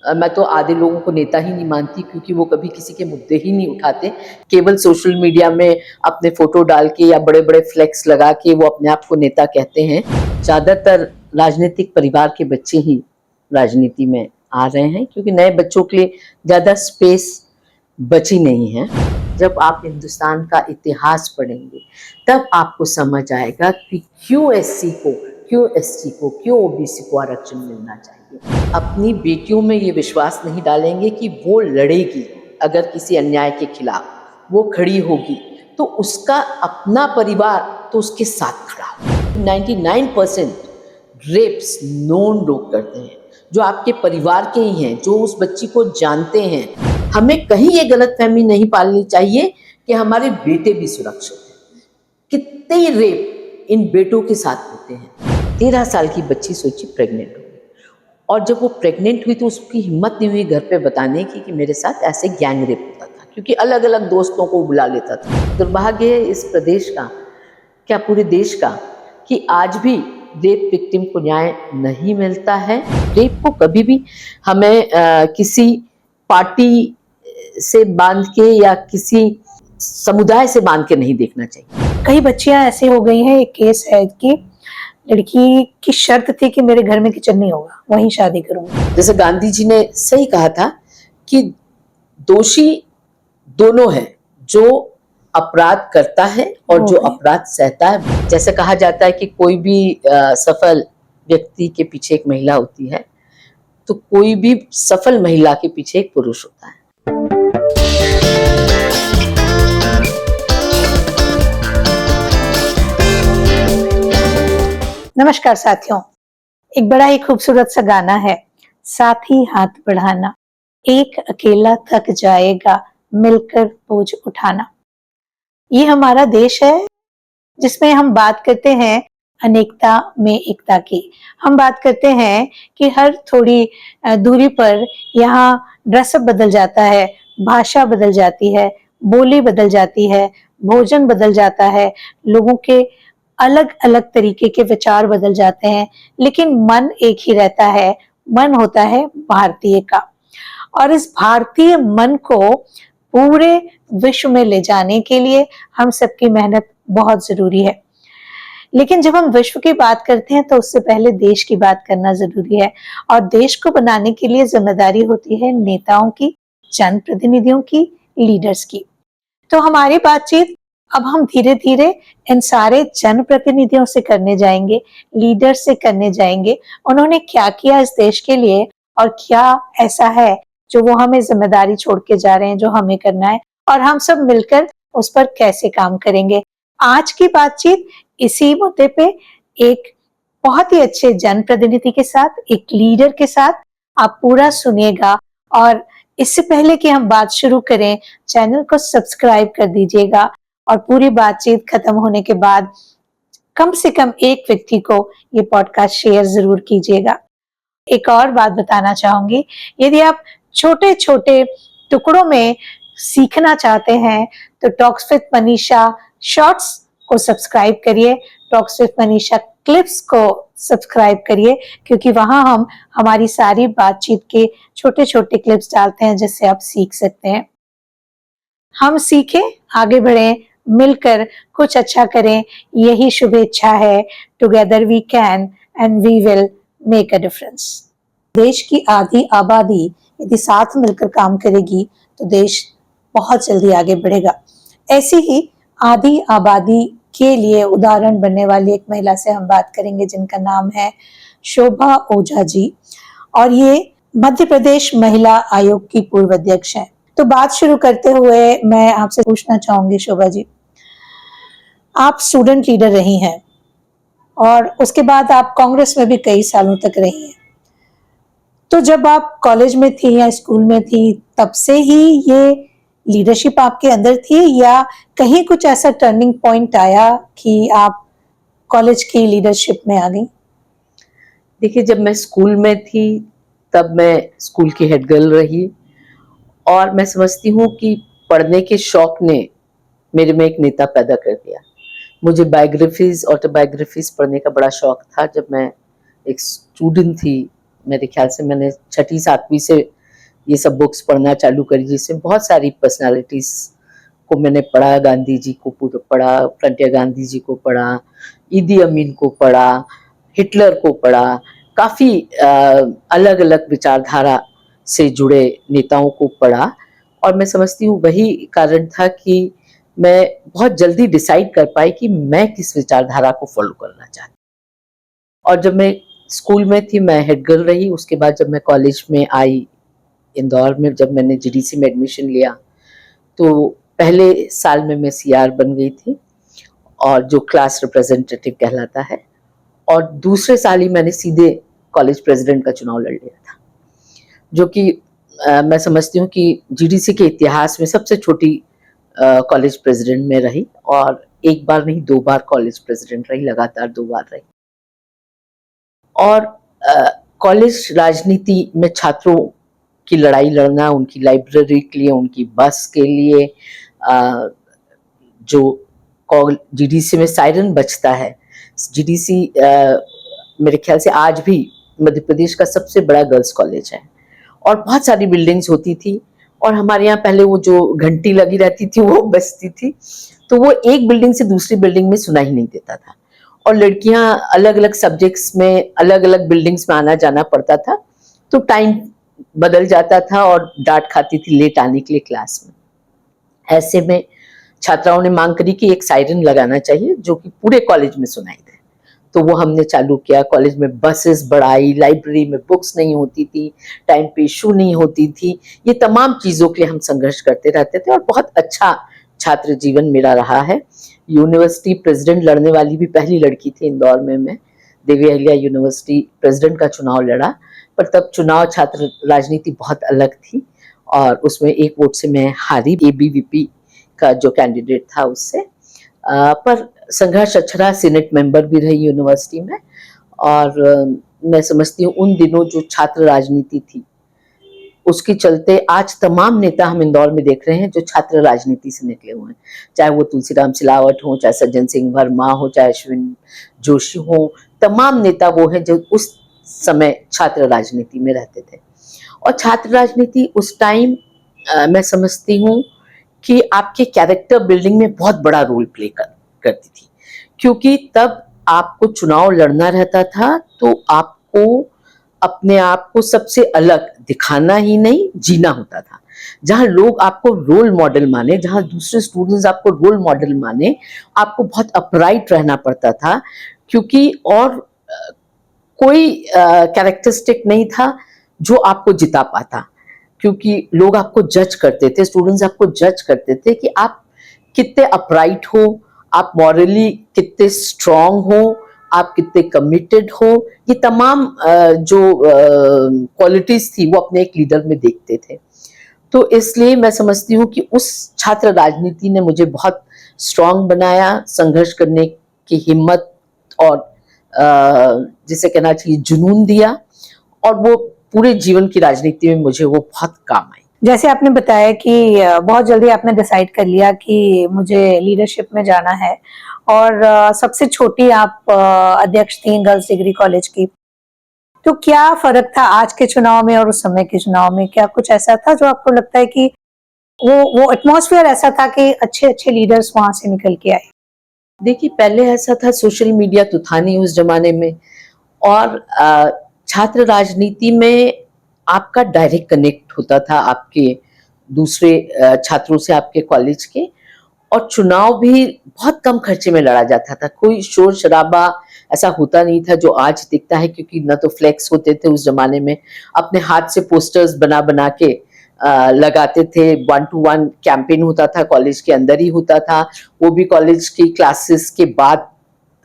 मैं तो आधे लोगों को नेता ही नहीं मानती, क्योंकि वो कभी किसी के मुद्दे ही नहीं उठाते। केवल सोशल मीडिया में अपने फोटो डाल के या बड़े बड़े फ्लेक्स लगा के वो अपने आप को नेता कहते हैं। ज़्यादातर राजनीतिक परिवार के बच्चे ही राजनीति में आ रहे हैं, क्योंकि नए बच्चों के लिए ज़्यादा स्पेस बची नहीं है। जब आप हिंदुस्तान का इतिहास पढ़ेंगे तब आपको समझ आएगा कि क्यों एससी को, क्यों एसटी को, क्यों ओबीसी को आरक्षण मिलना चाहिए। अपनी बेटियों में ये विश्वास नहीं डालेंगे कि वो लड़ेगी, अगर किसी अन्याय के खिलाफ वो खड़ी होगी तो उसका अपना परिवार तो उसके साथ खड़ा होगा। 99% रेप्स नोन लोग करते हैं, जो आपके परिवार के ही हैं, जो उस बच्ची को जानते हैं। हमें कहीं ये गलतफहमी नहीं पालनी चाहिए कि हमारे बेटे भी सुरक्षित हैं। कितने रेप इन बेटों के साथ होते हैं। 13 साल की बच्ची सोची प्रेग्नेंट हो गई, और जब वो प्रेग्नेंट हुई तो उसकी हिम्मत नहीं हुई घर पे बताने की कि मेरे साथ ऐसे गैंग रेप होता था, क्योंकि अलग अलग दोस्तों को बुला लेता था। दुर्भाग्य है इस प्रदेश का, क्या पूरे देश का, कि आज भी रेप विक्टिम को न्याय नहीं मिलता है। रेप को कभी भी हमें किसी पार्टी से बांध के या किसी समुदाय से बांध के नहीं देखना चाहिए। कई बच्चियां ऐसी हो गई हैं, एक केस है कि लड़की की शर्त थी कि मेरे घर में किचन नहीं होगा, वहीं शादी करूंगी। जैसे गांधी जी ने सही कहा था कि दोषी दोनों हैं, जो अपराध करता है और जो अपराध सहता है। जैसे कहा जाता है कि कोई भी सफल व्यक्ति के पीछे एक महिला होती है, तो कोई भी सफल महिला के पीछे एक पुरुष होता है। नमस्कार साथियों, एक बड़ा ही खूबसूरत सा गाना है, साथी हाथ बढ़ाना, एक अकेला थक जाएगा, मिलकर बोझ उठाना। ये हमारा देश है जिसमें हम बात करते हैं अनेकता में एकता की। हम बात करते हैं कि हर थोड़ी दूरी पर यहाँ ड्रेसअप बदल जाता है, भाषा बदल जाती है, बोली बदल जाती है, भोजन बदल जाता है, लोगों के अलग अलग तरीके के विचार बदल जाते हैं, लेकिन मन एक ही रहता है, मन होता है भारतीय का। और इस भारतीय मन को पूरे विश्व में ले जाने के लिए हम सबकी मेहनत बहुत जरूरी है। लेकिन जब हम विश्व की बात करते हैं तो उससे पहले देश की बात करना जरूरी है, और देश को बनाने के लिए जिम्मेदारी होती है नेताओं की, जनप्रतिनिधियों की, लीडर्स की। तो हमारी बातचीत अब हम धीरे धीरे इन सारे जनप्रतिनिधियों से करने जाएंगे, लीडर से करने जाएंगे, उन्होंने क्या किया इस देश के लिए और क्या ऐसा है जो वो हमें जिम्मेदारी छोड़ के जा रहे हैं, जो हमें करना है, और हम सब मिलकर उस पर कैसे काम करेंगे। आज की बातचीत इसी मुद्दे पे एक बहुत ही अच्छे जनप्रतिनिधि के साथ, एक लीडर के साथ। आप पूरा सुनिएगा, और इससे पहले कि हम बात शुरू करें, चैनल को सब्सक्राइब कर दीजिएगा, और पूरी बातचीत खत्म होने के बाद कम से कम एक व्यक्ति को ये पॉडकास्ट शेयर जरूर कीजिएगा। एक और बात बताना चाहूंगी, यदि आप छोटे छोटे टुकड़ों में सीखना चाहते हैं तो टॉक्स विद मनीषा शॉर्ट्स को सब्सक्राइब करिए, टॉक्स विद मनीषा क्लिप्स को सब्सक्राइब करिए, क्योंकि वहां हम हमारी सारी बातचीत के छोटे छोटे क्लिप्स डालते हैं जिससे आप सीख सकते हैं। हम सीखें, आगे बढ़ें, मिलकर कुछ अच्छा करें, यही शुभेच्छा है। Together we can and we will make a difference. देश की आधी आबादी यदि साथ मिलकर काम करेगी तो देश बहुत जल्दी आगे बढ़ेगा। ऐसी ही आधी आबादी के लिए उदाहरण बनने वाली एक महिला से हम बात करेंगे, जिनका नाम है शोभा ओझा जी, और ये मध्य प्रदेश महिला आयोग की पूर्व अध्यक्ष हैं। तो बात शुरू करते हुए मैं आपसे पूछना चाहूंगी शोभा जी, आप स्टूडेंट लीडर रही हैं और उसके बाद आप कांग्रेस में भी कई सालों तक रही हैं। तो जब आप कॉलेज में थी या स्कूल में थी, तब से ही ये लीडरशिप आपके अंदर थी, या कहीं कुछ ऐसा टर्निंग पॉइंट आया कि आप कॉलेज की लीडरशिप में आ गई? देखिए, जब मैं स्कूल में थी तब मैं स्कूल की हेड गर्ल रही, और मैं समझती हूँ कि पढ़ने के शौक ने मेरे में एक नेता पैदा कर दिया। मुझे बायोग्राफीज, ऑटोबायोग्राफीज पढ़ने का बड़ा शौक था। जब मैं एक स्टूडेंट थी, मेरे ख्याल से मैंने 6ठी 7वीं से ये सब बुक्स पढ़ना चालू करी, जिसमें बहुत सारी पर्सनालिटीज को मैंने पढ़ा। गांधी जी को पढ़ा, फ्रंटियर गांधी जी को पढ़ा, ईदी अमीन को पढ़ा, हिटलर को पढ़ा, काफ़ी अलग अलग विचारधारा से जुड़े नेताओं को पढ़ा। और मैं समझती हूँ वही कारण था कि मैं बहुत जल्दी डिसाइड कर पाई कि मैं किस विचारधारा को फॉलो करना चाहती हूँ। और जब मैं स्कूल में थी मैं हेड गर्ल रही। उसके बाद जब मैं कॉलेज में आई इंदौर में, जब मैंने जीडीसी में एडमिशन लिया, तो पहले साल में मैं सीआर बन गई थी, और जो क्लास रिप्रेजेंटेटिव कहलाता है, और दूसरे साल ही मैंने सीधे कॉलेज प्रेसिडेंट का चुनाव लड़ लिया था, जो कि मैं समझती हूँ कि जीडीसी के इतिहास में सबसे छोटी कॉलेज प्रेसिडेंट में रही, और एक बार नहीं 2 बार कॉलेज प्रेसिडेंट रही, लगातार 2 बार रही। और कॉलेज राजनीति में छात्रों की लड़ाई लड़ना, उनकी लाइब्रेरी के लिए, उनकी बस के लिए, जो जीडीसी में सायरन बजता है, जीडीसी मेरे ख्याल से आज भी मध्य प्रदेश का सबसे बड़ा गर्ल्स कॉलेज है, और बहुत सारी बिल्डिंग्स होती थी, और हमारे यहाँ पहले वो जो घंटी लगी रहती थी वो बजती थी, तो वो एक बिल्डिंग से दूसरी बिल्डिंग में सुनाई नहीं देता था, और लड़कियां अलग अलग सब्जेक्ट्स में अलग अलग बिल्डिंग्स में आना जाना पड़ता था, तो टाइम बदल जाता था और डांट खाती थी लेट आने के लिए क्लास में। ऐसे में छात्राओं ने मांग करी कि एक सायरन लगाना चाहिए जो कि पूरे कॉलेज में सुनाई दे, तो वो हमने चालू किया। कॉलेज में बसेस बढ़ाई, लाइब्रेरी में बुक्स नहीं होती थी, टाइम पे इशू नहीं होती थी, ये तमाम चीज़ों के लिए हम संघर्ष करते रहते थे, और बहुत अच्छा छात्र जीवन मेरा रहा है। यूनिवर्सिटी प्रेसिडेंट लड़ने वाली भी पहली लड़की थी इंदौर में मैं, देवी अहिल्या यूनिवर्सिटी प्रेसिडेंट का चुनाव लड़ा, पर तब चुनाव छात्र राजनीति बहुत अलग थी, और उसमें 1 वोट से मैं हारी, एबीवीपी का जो कैंडिडेट था उससे। पर संघर्ष अच्छा रहा, सीनेट मेंबर भी रही यूनिवर्सिटी में, और मैं समझती हूँ उन दिनों जो छात्र राजनीति थी उसके चलते आज तमाम नेता हम इंदौर में देख रहे हैं जो छात्र राजनीति से निकले हुए हैं, चाहे वो तुलसीराम सिलावट हो, चाहे सज्जन सिंह वर्मा हो, चाहे अश्विन जोशी हो, तमाम नेता वो हैं जो उस समय छात्र राजनीति में रहते थे। और छात्र राजनीति उस टाइम मैं समझती हूँ कि आपके कैरेक्टर बिल्डिंग में बहुत बड़ा रोल प्ले करती थी, क्योंकि तब आपको चुनाव लड़ना रहता था, तो आपको अपने आप को सबसे अलग दिखाना ही नहीं, जीना होता था। जहाँ लोग आपको रोल मॉडल माने, जहाँ दूसरे स्टूडेंट्स आपको रोल मॉडल माने, आपको बहुत अपराइट रहना पड़ता था, क्योंकि और कोई कैरेक्टरिस्टिक नहीं था जो आपको जिता पाता, क्योंकि लोग आपको जज करते थे, स्टूडेंट्स आपको जज करते थे कि आप कितने अपराइट हो, आप मॉरली कितने स्ट्रांग हो, आप कितने कमिटेड हो, ये तमाम जो क्वालिटीज थी वो अपने एक लीडर में देखते थे। तो इसलिए मैं समझती हूँ कि उस छात्र राजनीति ने मुझे बहुत स्ट्रांग बनाया, संघर्ष करने की हिम्मत और जिसे कहना चाहिए जुनून दिया, और वो पूरे जीवन की राजनीति में मुझे वो बहुत काम आई। जैसे आपने बताया कि बहुत जल्दी आपने डिसाइड कर लिया कि मुझे लीडरशिप में जाना है, और सबसे छोटी आप अध्यक्ष थी गर्ल्स डिग्री कॉलेज की, तो क्या फर्क था आज के चुनाव में और उस समय के चुनाव में? क्या कुछ ऐसा था जो आपको लगता है कि वो एटमॉस्फेयर ऐसा था कि अच्छे अच्छे लीडर्स वहां से निकल के आए? देखिए, पहले ऐसा था, सोशल मीडिया तो था नहीं उस जमाने में, और छात्र राजनीति में आपका डायरेक्ट कनेक्ट होता था आपके दूसरे छात्रों से, आपके कॉलेज के, और चुनाव भी बहुत कम खर्चे में लड़ा जाता था, कोई शोर शराबा ऐसा होता नहीं था जो आज दिखता है, क्योंकि न तो फ्लेक्स होते थे उस जमाने में, अपने हाथ से पोस्टर्स बना बना के लगाते थे, 1-to-1 कैंपेन होता था, कॉलेज के अंदर ही होता था, वो भी कॉलेज की क्लासेस के बाद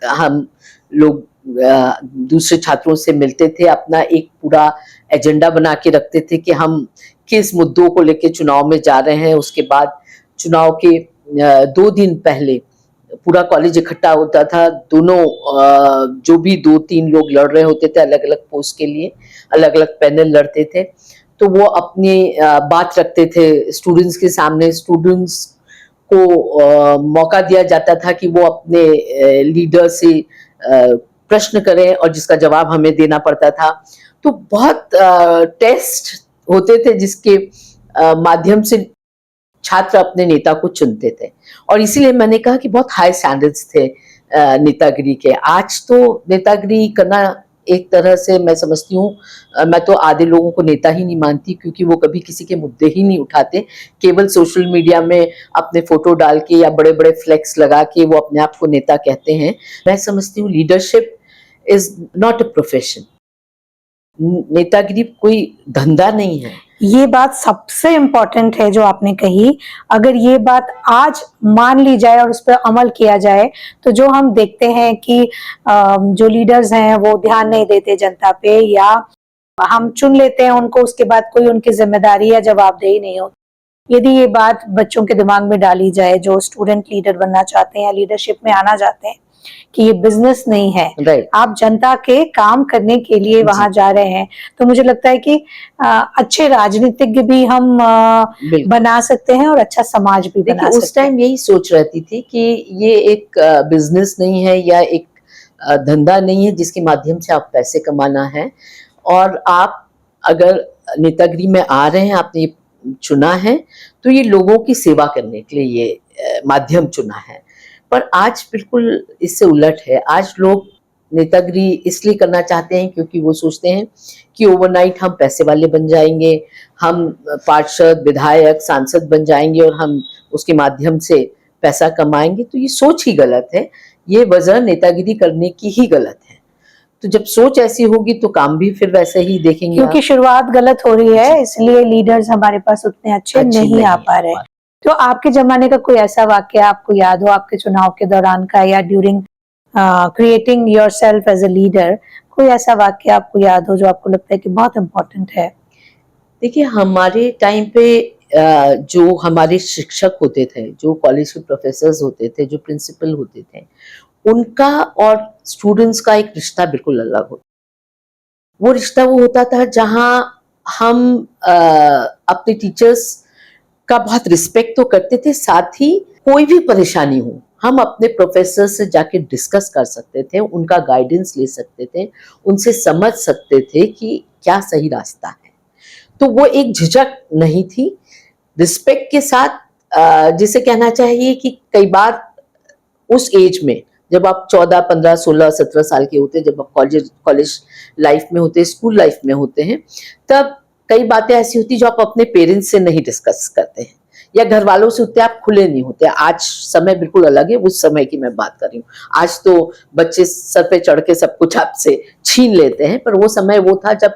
हम लोग दूसरे छात्रों से मिलते थे, अपना एक पूरा एजेंडा बना के रखते थे कि हम किस मुद्दों को लेके चुनाव में जा रहे हैं। उसके बाद चुनाव के 2 दिन पहले पूरा कॉलेज इकट्ठा होता था, दोनों जो भी 2-3 लोग लड़ रहे होते थे अलग अलग पोस्ट के लिए, अलग अलग पैनल लड़ते थे, तो वो अपनी बात रखते थे स्टूडेंट्स के सामने, स्टूडेंट्स को मौका दिया जाता था कि वो अपने लीडर से प्रश्न करें, और जिसका जवाब हमें देना पड़ता था। तो बहुत टेस्ट होते थे जिसके माध्यम से छात्र अपने नेता को चुनते थे। और इसीलिए मैंने कहा कि बहुत हाई स्टैंडर्ड्स थे नेतागिरी के। आज तो नेतागिरी करना एक तरह से मैं समझती हूँ, मैं तो आधे लोगों को नेता ही नहीं मानती, क्योंकि वो कभी किसी के मुद्दे ही नहीं उठाते। केवल सोशल मीडिया में अपने फोटो डाल के या बड़े बड़े फ्लेक्स लगा के वो अपने आप को नेता कहते हैं। मैं समझती हूँ leadership is not a profession. नेतागिरी कोई धंधा नहीं है। ये बात सबसे इम्पोर्टेंट है जो आपने कही। अगर ये बात आज मान ली जाए और उस पर अमल किया जाए तो जो हम देखते हैं कि जो लीडर्स हैं वो ध्यान नहीं देते जनता पे, या हम चुन लेते हैं उनको, उसके बाद कोई उनकी जिम्मेदारी या जवाबदेही नहीं होती। यदि ये बात बच्चों के दिमाग में डाली जाए जो स्टूडेंट लीडर बनना चाहते हैं या लीडरशिप में आना चाहते हैं कि ये बिजनेस नहीं है, आप जनता के काम करने के लिए वहां जा रहे हैं, तो मुझे लगता है कि अच्छे राजनीतिज्ञ भी हम बना सकते हैं और अच्छा समाज भी बना सकते हैं। उस टाइम यही सोच रहती थी कि ये एक बिजनेस नहीं है या एक धंधा नहीं है जिसके माध्यम से आप पैसे कमाना है। और आप अगर नेतागिरी में आ रहे हैं, आपने चुना है, तो ये लोगों की सेवा करने के लिए ये माध्यम चुना है। पर आज बिल्कुल इससे उलट है। आज लोग नेतागिरी इसलिए करना चाहते हैं क्योंकि वो सोचते हैं कि ओवरनाइट हम पैसे वाले बन जाएंगे, हम पार्षद, विधायक, सांसद बन जाएंगे और हम उसके माध्यम से पैसा कमाएंगे। तो ये सोच ही गलत है। ये वजह नेतागिरी करने की ही गलत है। तो जब सोच ऐसी होगी तो काम भी फिर वैसे ही देखेंगे। क्योंकि शुरुआत गलत हो रही है, इसलिए लीडर्स हमारे पास उतने अच्छे नहीं आ पा रहे। तो आपके जमाने का कोई ऐसा वाक्य आपको याद हो आपके चुनाव के दौरान का, या during creating yourself as a leader, कोई ऐसा वाक्य आपको याद हो जो आपको लगता है कि बहुत इम्पोर्टेंट है? देखिए, हमारे टाइम पे जो हमारे शिक्षक होते थे, जो कॉलेज के प्रोफेसर्स होते थे, जो प्रिंसिपल होते थे, उनका और स्टूडेंट्स का एक रिश्ता बिल्कुल अलग होता। वो रिश्ता वो होता था जहाँ हम अपने टीचर्स का बहुत रिस्पेक्ट तो करते थे, साथ ही कोई भी परेशानी हो हम अपने प्रोफेसर से जाके डिस्कस कर सकते थे, उनका गाइडेंस ले सकते थे, उनसे समझ सकते थे कि क्या सही रास्ता है। तो वो एक झिझक नहीं थी, रिस्पेक्ट के साथ। जिसे कहना चाहिए कि कई बार उस एज में जब आप 14, 15, 16, 17 साल के होते हैं, जब आप कॉलेज लाइफ में होते हैं, स्कूल लाइफ में होते हैं, तब कई बातें ऐसी होती जो आप अपने पेरेंट्स से नहीं डिस्कस करते हैं या घर वालों से उतने आप खुले नहीं होते। आज समय बिल्कुल अलग है, उस समय की मैं बात कर रही हूँ। आज तो बच्चे सर पे चढ़ के सब कुछ आपसे छीन लेते हैं, पर वो समय वो था जब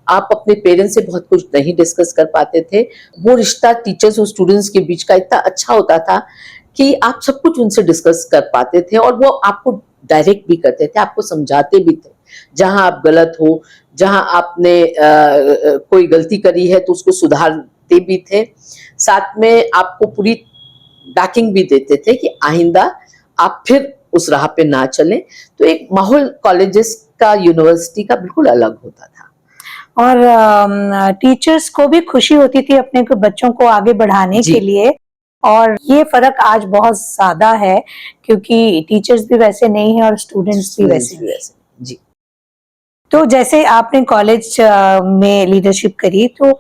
आप अपने पेरेंट्स से बहुत कुछ नहीं डिस्कस कर पाते थे। वो रिश्ता टीचर्स और स्टूडेंट्स के बीच का इतना अच्छा होता था कि आप सब कुछ उनसे डिस्कस कर पाते थे और वो आपको डायरेक्ट भी करते थे, आपको समझाते भी थे। जहां आप गलत हो, जहां आपने कोई गलती करी है तो उसको सुधारते भी थे, साथ में आपको पूरी बैकिंग भी देते थे कि आइंदा आप फिर उस राह पे ना चलें। तो एक माहौल कॉलेजेस का, यूनिवर्सिटी का बिल्कुल अलग होता था। और टीचर्स को भी खुशी होती थी अपने बच्चों को आगे बढ़ाने के लिए, और ये फर्क आज बहुत ज्यादा है क्योंकि टीचर्स भी वैसे नहीं है और स्टूडेंट्स भी वैसे नहीं। जी। तो जैसे आपने कॉलेज में लीडरशिप करी, तो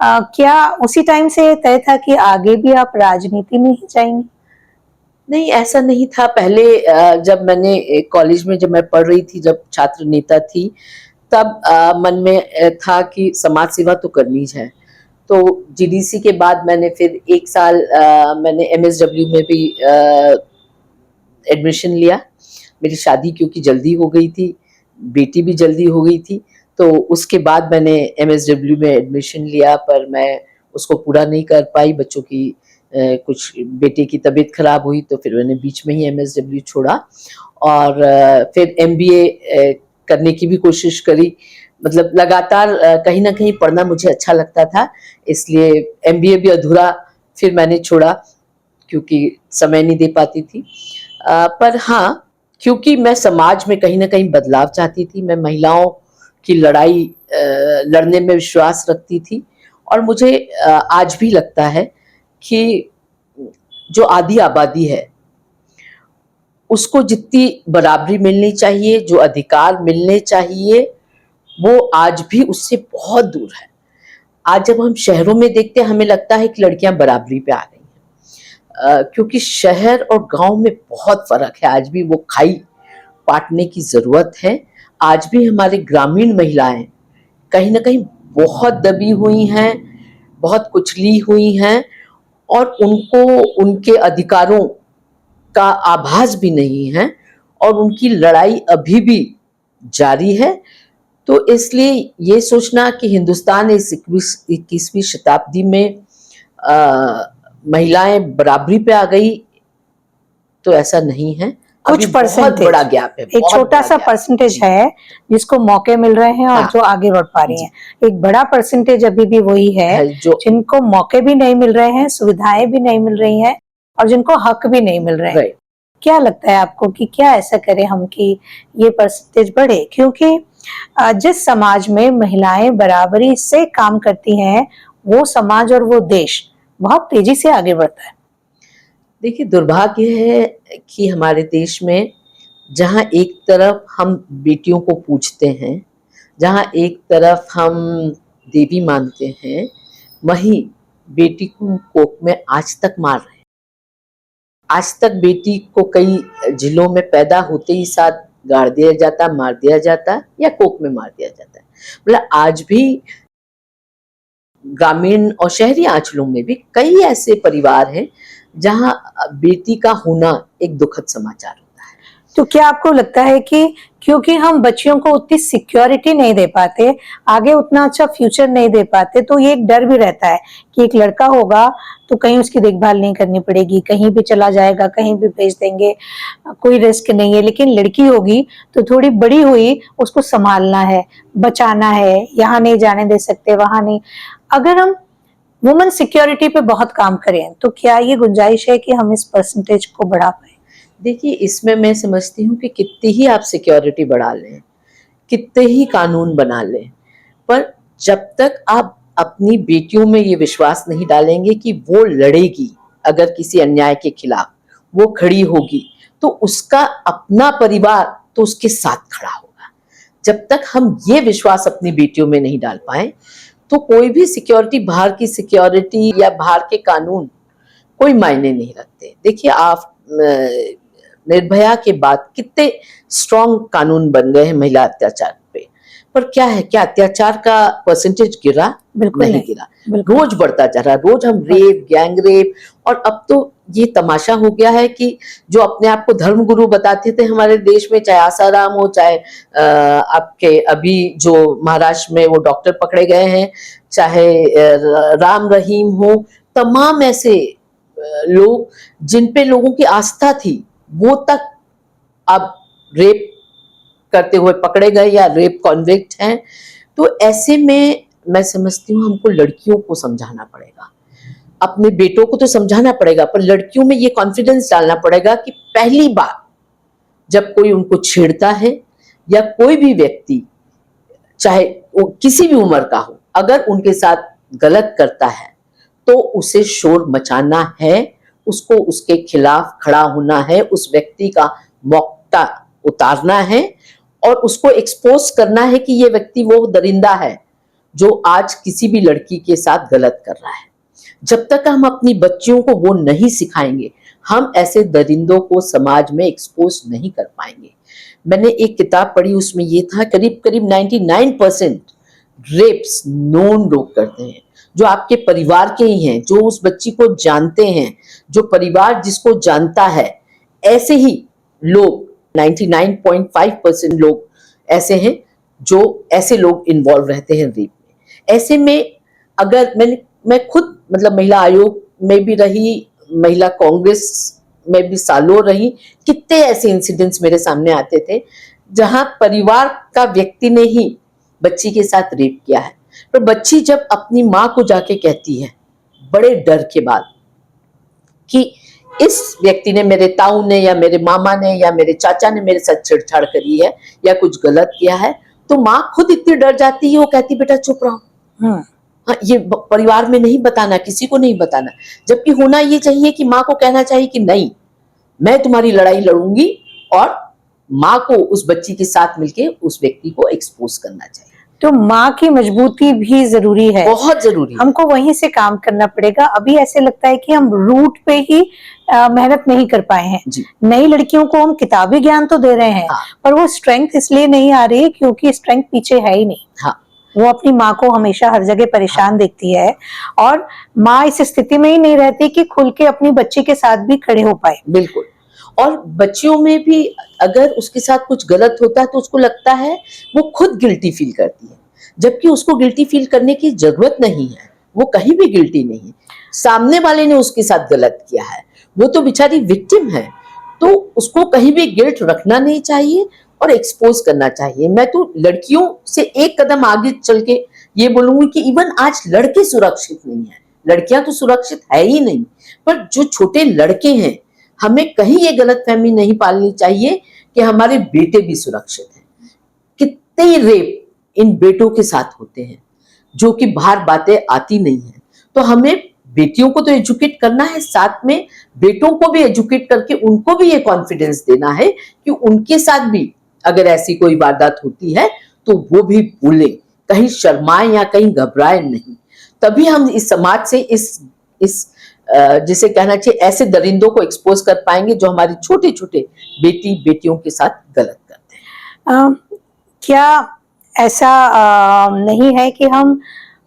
क्या उसी टाइम से तय था कि आगे भी आप राजनीति में ही जाएंगे? नहीं, ऐसा नहीं था। पहले जब मैंने कॉलेज में जब मैं पढ़ रही थी, जब छात्र नेता थी, तब मन में था कि समाज सेवा तो करनी है। तो जीडीसी के बाद मैंने फिर 1 साल मैंने एमएसडब्ल्यू में भी एडमिशन लिया। मेरी शादी क्योंकि जल्दी हो गई थी, बेटी भी जल्दी हो गई थी, तो उसके बाद मैंने एमएसडब्ल्यू में एडमिशन लिया, पर मैं उसको पूरा नहीं कर पाई। बच्चों की कुछ, बेटे की तबीयत खराब हुई तो फिर मैंने बीच में ही एमएसडब्ल्यू छोड़ा और फिर एमबीए करने की भी कोशिश करी। मतलब लगातार कहीं ना कहीं पढ़ना मुझे अच्छा लगता था, इसलिए एमबीए भी अधूरा फिर मैंने छोड़ा क्योंकि समय नहीं दे पाती थी। पर हाँ, क्योंकि मैं समाज में कहीं ना कहीं बदलाव चाहती थी, मैं महिलाओं की लड़ाई लड़ने में विश्वास रखती थी और मुझे आज भी लगता है कि जो आधी आबादी है उसको जितनी बराबरी मिलनी चाहिए, जो अधिकार मिलने चाहिए, वो आज भी उससे बहुत दूर है। आज जब हम शहरों में देखते हैं हमें लगता है कि लड़कियां बराबरी पे आ गई हैं, क्योंकि शहर और गांव में बहुत फर्क है। आज भी वो खाई पाटने की जरूरत है। आज भी हमारे ग्रामीण महिलाएं कहीं ना कहीं बहुत दबी हुई हैं, बहुत कुचली हुई हैं, और उनको उनके अधिकारों का आभास भी नहीं है, और उनकी लड़ाई अभी भी जारी है। तो इसलिए ये सोचना कि हिंदुस्तान इस 21वीं शताब्दी में महिलाएं बराबरी पे आ गई, तो ऐसा नहीं है। कुछ अभी बहुत बड़ा गैप है, एक बहुत छोटा बड़ा सा गैप परसेंटेज जी। है जिसको मौके मिल रहे हैं और हाँ, जो आगे बढ़ पा रही हैं। एक बड़ा परसेंटेज अभी भी वही है जो जिनको मौके भी नहीं मिल रहे हैं, सुविधाएं भी नहीं मिल रही हैं और जिनको हक भी नहीं मिल रहे हैं। राइट। क्या लगता है आपको कि क्या ऐसा करें हम कि ये परसेंटेज बढ़े? क्योंकि जिस समाज में महिलाएं बराबरी से काम करती हैं, वो समाज और वो देश बहुत तेजी से आगे बढ़ता है। देखिए, दुर्भाग्य है कि हमारे देश में जहाँ एक तरफ हम बेटियों को पूजते हैं, जहाँ एक तरफ हम देवी मानते हैं, वहीं बेटी को कोख में आज तक मार रहे हैं। आज तक बेटी को कई जिलों में पैदा होते ही साथ गाड़ दिया जाता, मार दिया जाता, या कोख में मार दिया जाता है। मतलब आज भी ग्रामीण और शहरी आंचलों में भी कई ऐसे परिवार हैं जहां बेटी का होना एक दुखद समाचार होता है। तो क्या आपको लगता है कि क्योंकि हम बच्चियों को उतनी सिक्योरिटी नहीं दे पाते, आगे उतना अच्छा फ्यूचर नहीं दे पाते, तो ये एक डर भी रहता है कि एक लड़का होगा तो कहीं उसकी देखभाल नहीं करनी पड़ेगी, कहीं भी चला जाएगा, कहीं भी भेज देंगे, कोई रिस्क नहीं है। लेकिन लड़की होगी तो थोड़ी बड़ी हुई, उसको संभालना है, बचाना है, यहाँ नहीं जाने दे सकते, वहां नहीं। अगर हम वुमेन सिक्योरिटी पे बहुत काम करें तो क्या ये गुंजाइश है कि हम इस परसेंटेज को बढ़ा पाए? देखिए, इसमें मैं समझती हूँ कि कितनी ही आप सिक्योरिटी बढ़ा लें, कितने ही कानून बना लें, पर जब तक आप अपनी बेटियों में ये विश्वास नहीं डालेंगे कि वो लड़ेगी, अगर किसी अन्याय के खिलाफ वो खड़ी होगी, तो उसका अपना परिवार तो उसके साथ खड़ा होगा। जब तक हम ये विश्वास अपनी बेटियों में नहीं डाल पाए, तो कोई भी सिक्योरिटी, बाहर की सिक्योरिटी या बाहर के कानून कोई मायने नहीं रखते। देखिए, आप निर्भया के बाद कितने स्ट्रॉन्ग कानून बन गए हैं महिला अत्याचार पे, पर क्या है, क्या अत्याचार का परसेंटेज गिरा? बिल्कुल नहीं नहीं, गिरा, बिल्कुल रोज बढ़ता जा रहा है। रोज हम रेप, गैंग रेप, और अब तो ये तमाशा हो गया है कि जो अपने आप को धर्मगुरु बताते थे हमारे देश में, चाहे आसाराम हो, चाहे आपके अभी जो महाराष्ट्र में वो डॉक्टर पकड़े गए हैं, चाहे राम रहीम हो, तमाम ऐसे लोग जिन पे लोगों की आस्था थी, वो तक अब रेप करते हुए पकड़े गए या रेप कॉन्विक्ट हैं। तो ऐसे में मैं समझती हूँ हमको लड़कियों को समझाना पड़ेगा, अपने बेटों को तो समझाना पड़ेगा, पर लड़कियों में ये कॉन्फिडेंस डालना पड़ेगा कि पहली बार जब कोई उनको छेड़ता है, या कोई भी व्यक्ति चाहे वो किसी भी उम्र का हो, अगर उनके साथ गलत करता है तो उसे शोर मचाना है, उसको उसके खिलाफ खड़ा होना है, उस व्यक्ति का मौका उतारना है, और उसको एक्सपोज करना है कि ये व्यक्ति वो दरिंदा है जो आज किसी भी लड़की के साथ गलत कर रहा है। जब तक हम अपनी बच्चियों को वो नहीं सिखाएंगे, हम ऐसे दरिंदों को समाज में एक्सपोज नहीं कर पाएंगे। मैंने एक किताब पढ़ी, उसमें ये था करीब करीब 99% रेप्स नोन लोग करते हैं, जो आपके परिवार के ही हैं, जो उस बच्ची को जानते हैं, जो परिवार जिसको जानता है, ऐसे ही लोग 99.5% लोग ऐसे हैं जो ऐसे लोग इन्वॉल्व रहते हैं रेप में। ऐसे में अगर मैं खुद मतलब महिला आयोग में भी रही, महिला कांग्रेस में भी सालों रही, कितने ऐसे इंसिडेंट्स मेरे सामने आते थे जहां परिवार का व्यक्ति ने ही बच्ची के साथ रेप किया है, पर बच्ची जब अपनी माँ को जाके कहती है बड़े डर के बाद कि इस व्यक्ति ने, मेरे ताऊ ने या मेरे मामा ने या मेरे चाचा ने मेरे साथ छेड़छाड़ करी है या कुछ गलत किया है, तो माँ खुद इतनी डर जाती है, वो कहती बेटा चुप रहो, हाँ, ये परिवार में नहीं बताना, किसी को नहीं बताना। जबकि होना ये चाहिए कि माँ को कहना चाहिए कि नहीं, मैं तुम्हारी लड़ाई लड़ूंगी, और माँ को उस बच्ची के साथ मिलके उस व्यक्ति को एक्सपोज करना चाहिए। तो माँ की मजबूती भी जरूरी है, बहुत जरूरी है। हमको वहीं से काम करना पड़ेगा। अभी ऐसे लगता है कि हम रूट पे ही मेहनत नहीं कर पाए हैं। जी। नई लड़कियों को हम किताबी ज्ञान तो दे रहे हैं, हाँ। पर वो स्ट्रेंथ इसलिए नहीं आ रही क्योंकि स्ट्रेंथ पीछे है ही नहीं। हाँ। वो अपनी माँ को हमेशा हर जगह परेशान देखती है, और माँ इस स्थिति में ही नहीं रहती कि खुल के अपनी बच्ची के साथ भी खड़े हो पाए। बिल्कुल। और बच्चियों में भी अगर उसके साथ कुछ गलत होता है तो उसको लगता है, वो खुद गिल्टी फील करती है, जबकि उसको गिल्टी फील करने की जरूरत नहीं है। वो कहीं भी गिल्टी नहीं है, सामने वाले ने उसके साथ गलत किया है, वो तो बेचारी विक्टिम है। तो उसको कहीं भी गिल्ट रखना नहीं चाहिए और एक्सपोज करना चाहिए। मैं तो लड़कियों से एक कदम आगे चल के ये बोलूंगी कि इवन आज लड़के सुरक्षित नहीं है, लड़कियां तो सुरक्षित है ही नहीं, पर जो छोटे लड़के हैं, हमें कहीं ये गलतफहमी नहीं पालनी चाहिए कि हमारे बेटे भी सुरक्षित हैं। कितने रेप इन बेटों के साथ होते हैं जो कि बाहर बातें आती नहीं है। तो हमें बेटियों को तो एजुकेट करना है, साथ में बेटों को भी एजुकेट करके उनको भी ये कॉन्फिडेंस देना है कि उनके साथ भी अगर ऐसी कोई वारदात होती है तो वो भी बोले, कहीं शर्माए या कहीं घबराए नहीं। तभी हम इस समाज से इस जिसे कहना चाहिए ऐसे दरिंदों को एक्सपोज कर पाएंगे जो हमारी छोटे छोटे बेटियों के साथ गलत करते हैं। क्या ऐसा नहीं है कि हम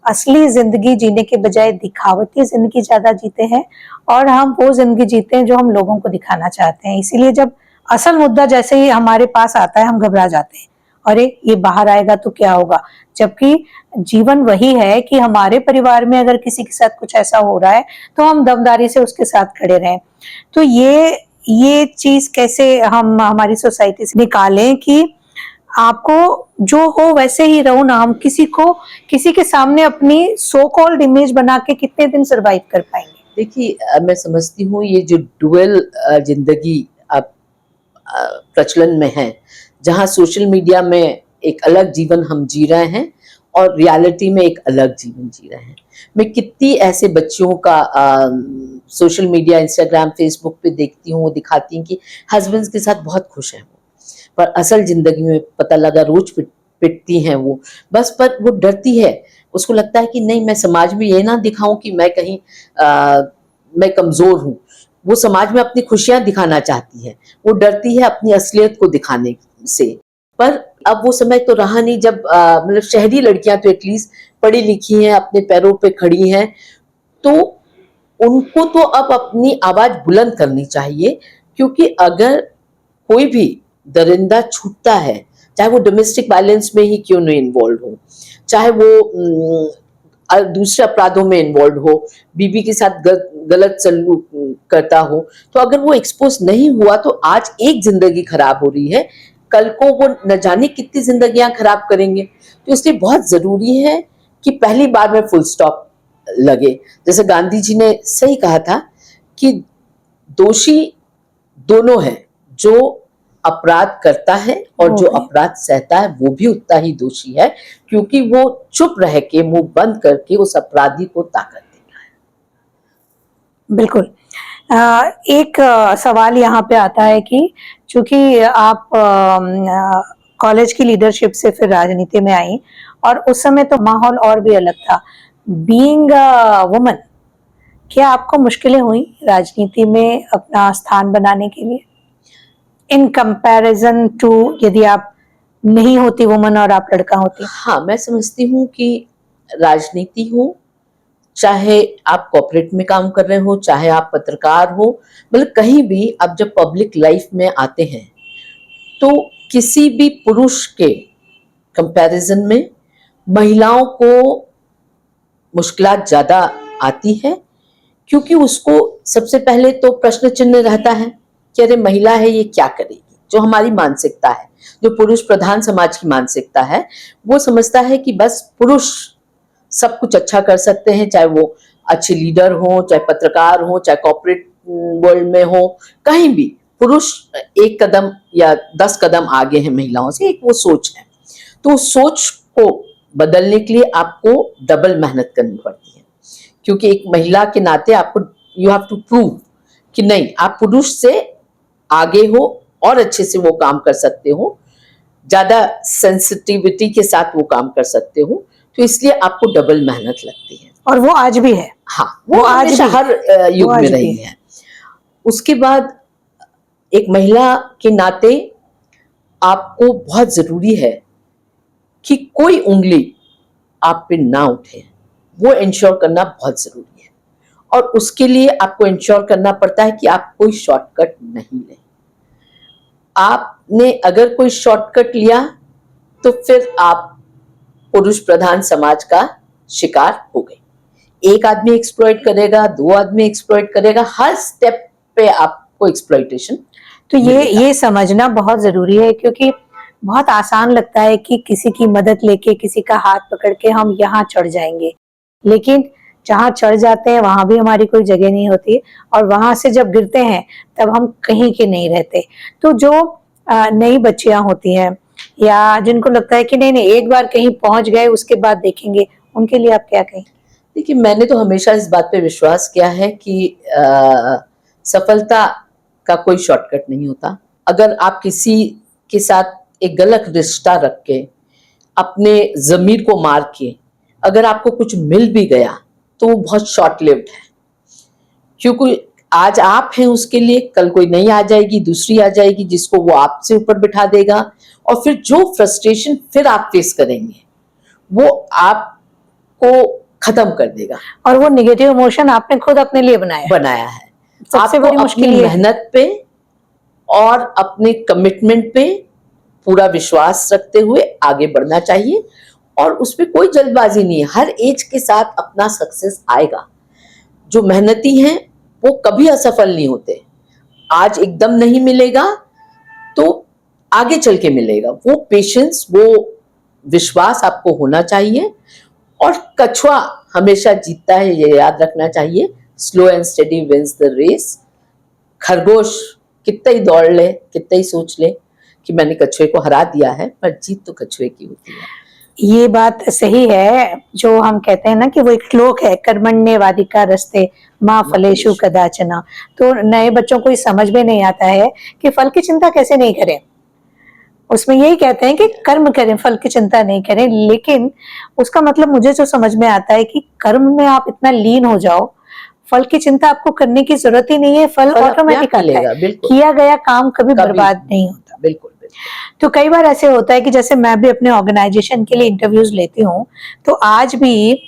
असली जिंदगी जीने के बजाय दिखावटी जिंदगी ज्यादा जीते हैं, और हम वो जिंदगी जीते हैं जो हम लोगों को दिखाना चाहते हैं, इसीलिए जब असल मुद्दा जैसे ही हमारे पास आता है हम घबरा जाते हैं, अरे ये बाहर आएगा तो क्या होगा। जबकि जीवन वही है कि हमारे परिवार में अगर किसी के साथ कुछ ऐसा हो रहा है तो हम दमदारी से उसके साथ खड़े रहें। तो ये चीज कैसे हम हमारी सोसाइटी से निकालें कि आपको जो हो वैसे ही रहो ना। हम किसी के सामने अपनी सो कॉल्ड इमेज बना के कितने दिन सरवाइव कर पाएंगे। देखिए, मैं समझती हूँ ये जो डुअल जिंदगी अब प्रचलन में है, जहाँ सोशल मीडिया में एक अलग जीवन हम जी रहे हैं और रियलिटी में एक अलग जीवन जी रहे हैं। मैं कितनी ऐसे बच्चियों का सोशल मीडिया, इंस्टाग्राम, फेसबुक पे देखती हूँ, वो दिखाती हैं कि हस्बैंड के साथ बहुत खुश हैं वो, पर असल जिंदगी में पता लगा रोज पिटती हैं वो, बस पर वो डरती है। उसको लगता है कि नहीं, मैं समाज में ये ना दिखाऊं कि मैं कहीं मैं कमजोर हूँ। वो समाज में अपनी खुशियां दिखाना चाहती है, वो डरती है अपनी असलियत को दिखाने से। पर अब वो समय तो रहा नहीं जब मतलब शहरी लड़कियां तो एटलीस्ट पढ़ी लिखी हैं, अपने पैरों पे खड़ी हैं, तो उनको तो अब अपनी आवाज बुलंद करनी चाहिए। क्योंकि अगर कोई भी दरिंदा छूटता है, चाहे वो डोमेस्टिक वायलेंस में ही क्यों नहीं इन्वॉल्व हो, चाहे वो दूसरे अपराधों में इन्वॉल्व हो, बीवी के साथ गलत सलूक करता हो, तो अगर वो एक्सपोज नहीं हुआ तो आज एक जिंदगी खराब हो रही है, कल को वो न जाने कितनी जिंदगियां खराब करेंगे। तो इसलिए बहुत जरूरी है कि पहली बार में फुल स्टॉप लगे। जैसे गांधी जी ने सही कहा था कि दोषी दोनों हैं, जो अपराध करता है और जो अपराध सहता है वो भी उतना ही दोषी है, क्योंकि वो चुप रह के मुंह बंद करके उस अपराधी को ताकत देता है। बिल्कुल। एक सवाल यहाँ पे आता है कि चूंकि आप कॉलेज की लीडरशिप से फिर राजनीति में आई, और उस समय तो माहौल और भी अलग था। बीइंग वुमन, क्या आपको मुश्किलें हुई राजनीति में अपना स्थान बनाने के लिए, इन कंपैरिजन टू यदि आप नहीं होती वुमन और आप लड़का होती? हाँ, मैं समझती हूँ कि राजनीति हो, चाहे आप कॉर्पोरेट में काम कर रहे हो, चाहे आप पत्रकार हो, मतलब कहीं भी आप जब पब्लिक लाइफ में आते हैं तो किसी भी पुरुष के कंपैरिजन में महिलाओं को मुश्किलात ज्यादा आती है। क्योंकि उसको सबसे पहले तो प्रश्न चिन्ह रहता है कि अरे महिला है, ये क्या करेगी। जो हमारी मानसिकता है, जो पुरुष प्रधान समाज की मानसिकता है, वो समझता है कि बस पुरुष सब कुछ अच्छा कर सकते हैं, चाहे वो अच्छे लीडर हो, चाहे पत्रकार हो, चाहे कॉर्पोरेट वर्ल्ड में हो, कहीं भी पुरुष एक कदम या 10 कदम आगे हैं महिलाओं से। एक वो सोच है। तो उस सोच को बदलने के लिए आपको डबल मेहनत करनी पड़ती है, क्योंकि एक महिला के नाते आपको यू हैव टू प्रूव कि नहीं, आप पुरुष से आगे हो और अच्छे से वो काम कर सकते हो। ज्यादा सेंसिटिविटी के साथ वो काम कर सकते हो, तो इसलिए आपको डबल मेहनत लगती है। और वो आज भी है। हाँ, वो आज हमेशा भी हर युग वो में आज भी रही है। उसके बाद एक महिला के नाते आपको बहुत जरूरी है कि कोई उंगली आप पे ना उठे, वो इंश्योर करना बहुत जरूरी है। और उसके लिए आपको इंश्योर करना पड़ता है कि आप कोई शॉर्टकट नहीं लें। आपने अगर कोई शॉर्टकट लिया तो फिर आप पुरुष प्रधान समाज का शिकार हो गए। एक आदमी एक्सप्लॉइट करेगा, दो आदमी एक्सप्लॉइट करेगा, हर स्टेप पे आपको एक्सप्लॉइटेशन। तो ये समझना बहुत जरूरी है, क्योंकि बहुत आसान लगता है कि किसी की मदद लेके, किसी का हाथ पकड़ के हम यहाँ चढ़ जाएंगे, लेकिन जहाँ चढ़ जाते हैं वहां भी हमारी कोई जगह नहीं होती, और वहां से जब गिरते हैं तब हम कहीं के नहीं रहते। तो जो नई बच्चियां होती हैं, या जिनको लगता है कि नहीं नहीं एक बार कहीं पहुंच गए उसके बाद देखेंगे, उनके लिए आप क्या कहें? देखिए, मैंने तो हमेशा इस बात पे विश्वास किया है कि सफलता का कोई शॉर्टकट नहीं होता। अगर आप किसी के साथ एक गलत रिश्ता रख के, अपने जमीर को मार के अगर आपको कुछ मिल भी गया तो वो बहुत शॉर्ट लिव्ड है, क्योंकि आज आप हैं उसके लिए, कल कोई नई आ जाएगी, दूसरी आ जाएगी जिसको वो आपसे ऊपर बिठा देगा, और फिर जो फ्रस्ट्रेशन फिर आप फेस करेंगे वो आपको खत्म कर देगा। और वो नेगेटिव इमोशन आपने खुद अपने लिए बनाया है। सबसे बड़ी मुश्किल अपनी ये मेहनत पे और अपने कमिटमेंट पे पूरा विश्वास रखते हुए आगे बढ़ना चाहिए, और उसमें कोई जल्दबाजी नहीं है। हर एज के साथ अपना सक्सेस आएगा। जो मेहनती हैं वो कभी असफल नहीं होते। आज एकदम नहीं मिलेगा तो आगे चल के मिलेगा। वो पेशेंस, वो विश्वास आपको होना चाहिए। और कछुआ हमेशा जीतता है, ये याद रखना चाहिए। Slow and steady wins the race. खरगोश कितना ही दौड़ ले, कितना ही सोच ले कि मैंने कछुए को हरा दिया है, पर जीत तो कछुए की होती है। ये बात सही है, जो हम कहते हैं ना कि वो एक श्लोक है, कर्मण्येवाधिका रस्ते माँ फलेषु कदाचन। तो नए बच्चों को ये समझ में नहीं आता है कि फल की चिंता कैसे नहीं करें। उसमें यही कहते हैं कि कर्म करें, फल की चिंता नहीं करें, लेकिन उसका मतलब मुझे जो समझ में आता है कि कर्म में आप इतना लीन हो जाओ, फल की चिंता आपको करने की जरूरत ही नहीं है, फल ऑटोमेटिक आता है। किया गया काम कभी बर्बाद नहीं होता। बिल्कुल। तो कई बार ऐसे होता है कि जैसे मैं भी अपने ऑर्गेनाइजेशन के लिए इंटरव्यूज लेती हूँ, तो आज भी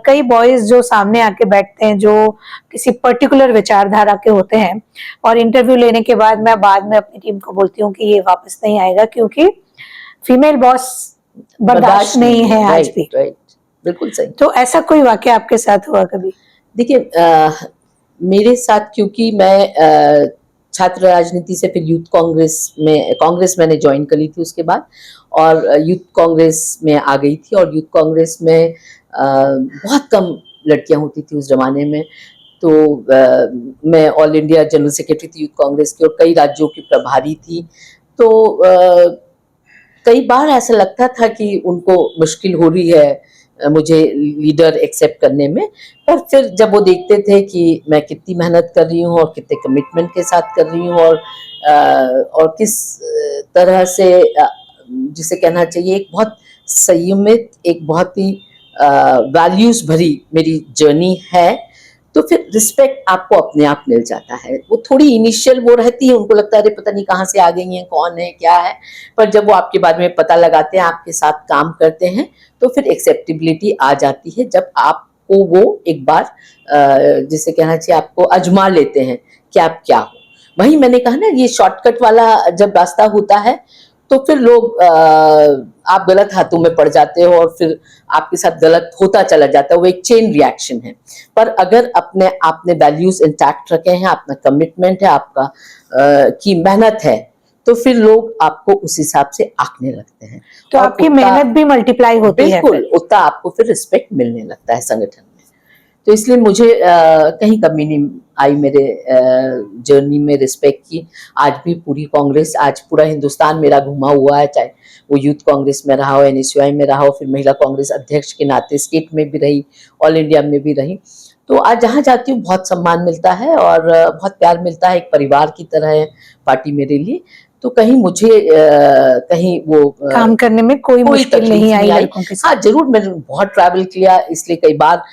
कई बॉयज जो सामने आके बैठते हैं, जो किसी पर्टिकुलर विचारधारा के होते हैं, और इंटरव्यू लेने के बाद मैं बाद में अपनी टीम को बोलती हूँ कि ये वापस नहीं आएगा, क्योंकि फीमेल बॉस बर्दाश्त नहीं है आज भी। बिल्कुल सही। तो ऐसा कोई वाकया आपके साथ हुआ कभी? देखिए, मेरे साथ, क्योंकि मैं छात्र राजनीति से फिर यूथ कांग्रेस मैंने ज्वाइन करी थी उसके बाद, और यूथ कांग्रेस में आ गई थी। और यूथ कांग्रेस में बहुत कम लड़कियां होती थी उस जमाने में। तो मैं ऑल इंडिया जनरल सेक्रेटरी थी यूथ कांग्रेस की, और कई राज्यों की प्रभारी थी। तो कई बार ऐसा लगता था कि उनको मुश्किल हो रही है मुझे लीडर एक्सेप्ट करने में, पर फिर जब वो देखते थे कि मैं कितनी मेहनत कर रही हूँ और कितने कमिटमेंट के साथ कर रही हूँ, और किस तरह से जिसे कहना चाहिए एक बहुत संयमित, एक बहुत ही वैल्यूज भरी मेरी जर्नी है, तो फिर रिस्पेक्ट आपको अपने आप मिल जाता है। वो थोड़ी इनिशियल वो रहती है, उनको लगता है अरे पता नहीं कहाँ से आ गई हैं, कौन है, क्या है, पर जब वो आपके बारे में पता लगाते हैं, आपके साथ काम करते हैं, तो फिर एक्सेप्टेबिलिटी आ जाती है। जब आपको वो एक बार जिसे कहना चाहिए आपको आजमा लेते हैं कि आप क्या हो। वही मैंने कहा ना, ये शॉर्टकट वाला जब रास्ता होता है तो फिर लोग आप गलत हाथों में पड़ जाते हो, और फिर आपके साथ गलत होता चला जाता है। वो एक चेन रिएक्शन है। पर अगर आपने वैल्यूज इंटैक्ट रखे हैं, अपना कमिटमेंट है, आपका की मेहनत है, तो फिर लोग आपको उस हिसाब से आंकने लगते हैं। तो आपकी मेहनत भी मल्टीप्लाई होती है। बिल्कुल, उतना आपको फिर रिस्पेक्ट मिलने लगता है संगठन में। तो इसलिए मुझे कहीं कमी नहीं आई मेरे जर्नी में रिस्पेक्ट की। आज भी पूरी कांग्रेस, आज पूरा हिंदुस्तान मेरा घुमा हुआ है, चाहे वो यूथ कांग्रेस में रहा हो, NSUI में रहा हो, फिर महिला कांग्रेस अध्यक्ष के नाते स्टेट में भी रही, ऑल इंडिया में भी रही। तो आज जहाँ जाती हूँ बहुत सम्मान मिलता है और बहुत प्यार मिलता है। एक परिवार की तरह है पार्टी मेरे लिए। तो कहीं मुझे कहीं वो काम करने में कोई मुश्किल तकलीफ नहीं आई लड़कों के साथ। हाँ जरूर, मैंने बहुत ट्रैवल किया, इसलिए कई बार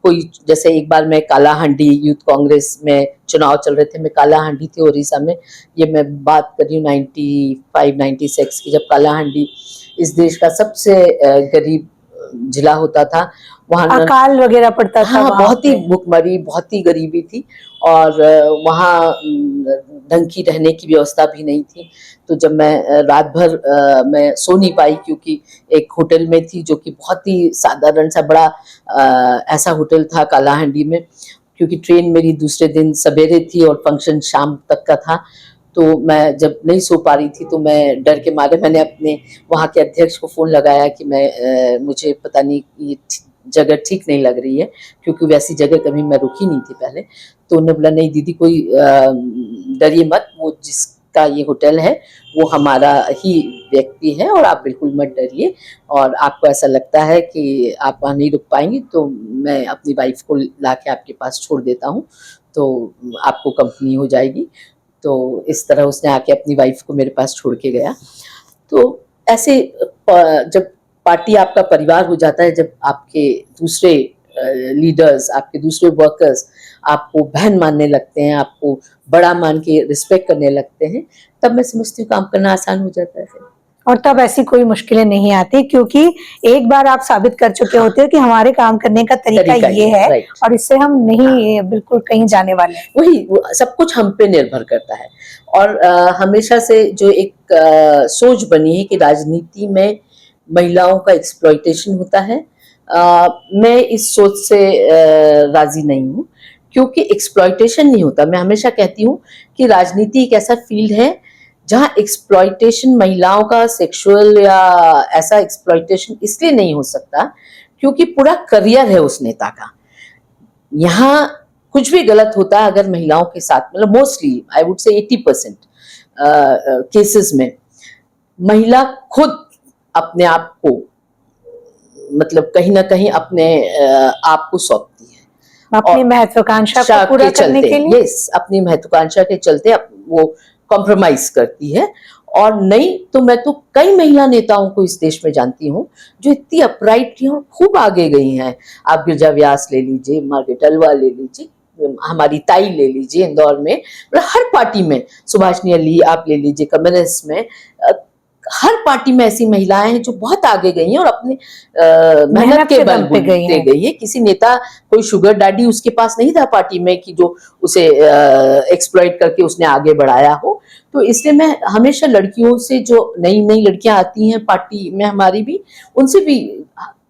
कोई, जैसे एक बार मैं कालाहांडी यूथ कांग्रेस में चुनाव चल रहे थे, मैं कालाहांडी थी उड़ीसा में, ये मैं बात कर रही हूँ 95-96 की, जब कालाहांडी इस देश का सबसे गरीब जिला होता था, वहाँ अकाल वगैरह पड़ता था हाँ वहाँ बहुत ही पे। भुखमरी, बहुत ही गरीबी थी, और वहाँ ढंग की रहने की व्यवस्था भी नहीं थी। तो जब मैं रात भर मैं सो नहीं पाई, क्योंकि एक होटल में थी जो कि बहुत ही साधारण सा बड़ा ऐसा होटल था कालाहांडी में, क्योंकि ट्रेन मेरी दूसरे दिन सवेरे थी और फंक्शन शाम तक का था। तो मैं जब नहीं सो पा रही थी, तो मैं डर के मारे मैंने अपने वहाँ के अध्यक्ष को फ़ोन लगाया कि मुझे पता नहीं, ये जगह ठीक नहीं लग रही है, क्योंकि वैसी जगह कभी मैं रुकी नहीं थी पहले। तो उन्होंने बोला, नहीं दीदी कोई डरिए मत, वो जिसका ये होटल है वो हमारा ही व्यक्ति है, और आप बिल्कुल मत डरिए, और आपको ऐसा लगता है कि आप वहाँ नहीं रुक पाएंगी तो मैं अपनी वाइफ को ला के आपके पास छोड़ देता हूँ, तो आपको कंपनी हो जाएगी। तो इस तरह उसने आके अपनी वाइफ को मेरे पास छोड़ के गया। तो ऐसे जब पार्टी आपका परिवार हो जाता है, जब आपके दूसरे लीडर्स, आपके दूसरे वर्कर्स आपको बहन मानने लगते हैं, आपको बड़ा मान के रिस्पेक्ट करने लगते हैं, तब मैं समझती हूँ काम करना आसान हो जाता है फिर। और तब ऐसी कोई मुश्किलें नहीं आती, क्योंकि एक बार आप साबित कर चुके होते हो कि हमारे काम करने का तरीका ये है, राइट। और इससे हम नहीं बिल्कुल कहीं जाने वाले हैं। वही सब कुछ हम पे निर्भर करता है। और हमेशा से जो एक सोच बनी है कि राजनीति में महिलाओं का एक्सप्लॉइटेशन होता है, मैं इस सोच से राजी नहीं हूँ, क्योंकि एक्सप्लॉइटेशन नहीं होता। मैं हमेशा कहती हूँ कि राजनीति एक ऐसा फील्ड है जहाँ एक्सप्लॉइटेशन महिलाओं का सेक्सुअल या ऐसा एक्सप्लॉइटेशन इसलिए नहीं हो सकता क्योंकि पूरा करियर है उस नेता का। यहाँ कुछ भी गलत होता है अगर महिलाओं के साथ, मतलब mostly I would say 80% cases में महिला खुद अपने आप को, मतलब कहीं ना कहीं अपने आप को सौंपती है अपनी महत्वाकांक्षा को पूरा करने के लिए। यस, अपनी महत्वाकांक्षा के चलते वो कॉम्प्रोमाइज करती है। और नहीं तो मैं तो कई महिला नेताओं को इस देश में जानती हूँ जो इतनी अपराइट थी और खूब आगे गई हैं। आप गिरजा व्यास ले लीजिए, मार्गरेट अल्वा ले लीजिए, हमारी ताई ले लीजिए इंदौर में, हर पार्टी में, सुभाषनी अली आप ले लीजिए कम्युनिस्ट में, हर पार्टी में ऐसी महिलाएं हैं जो बहुत आगे गई हैं और अपने मेहनत के बलबूते गई है। किसी नेता, कोई शुगर डैडी उसके पास नहीं था पार्टी में कि जो उसे एक्सप्लॉइट करके उसने आगे बढ़ाया हो। तो इसलिए मैं हमेशा लड़कियों से, जो नई नई लड़कियां आती हैं पार्टी में हमारी भी, उनसे भी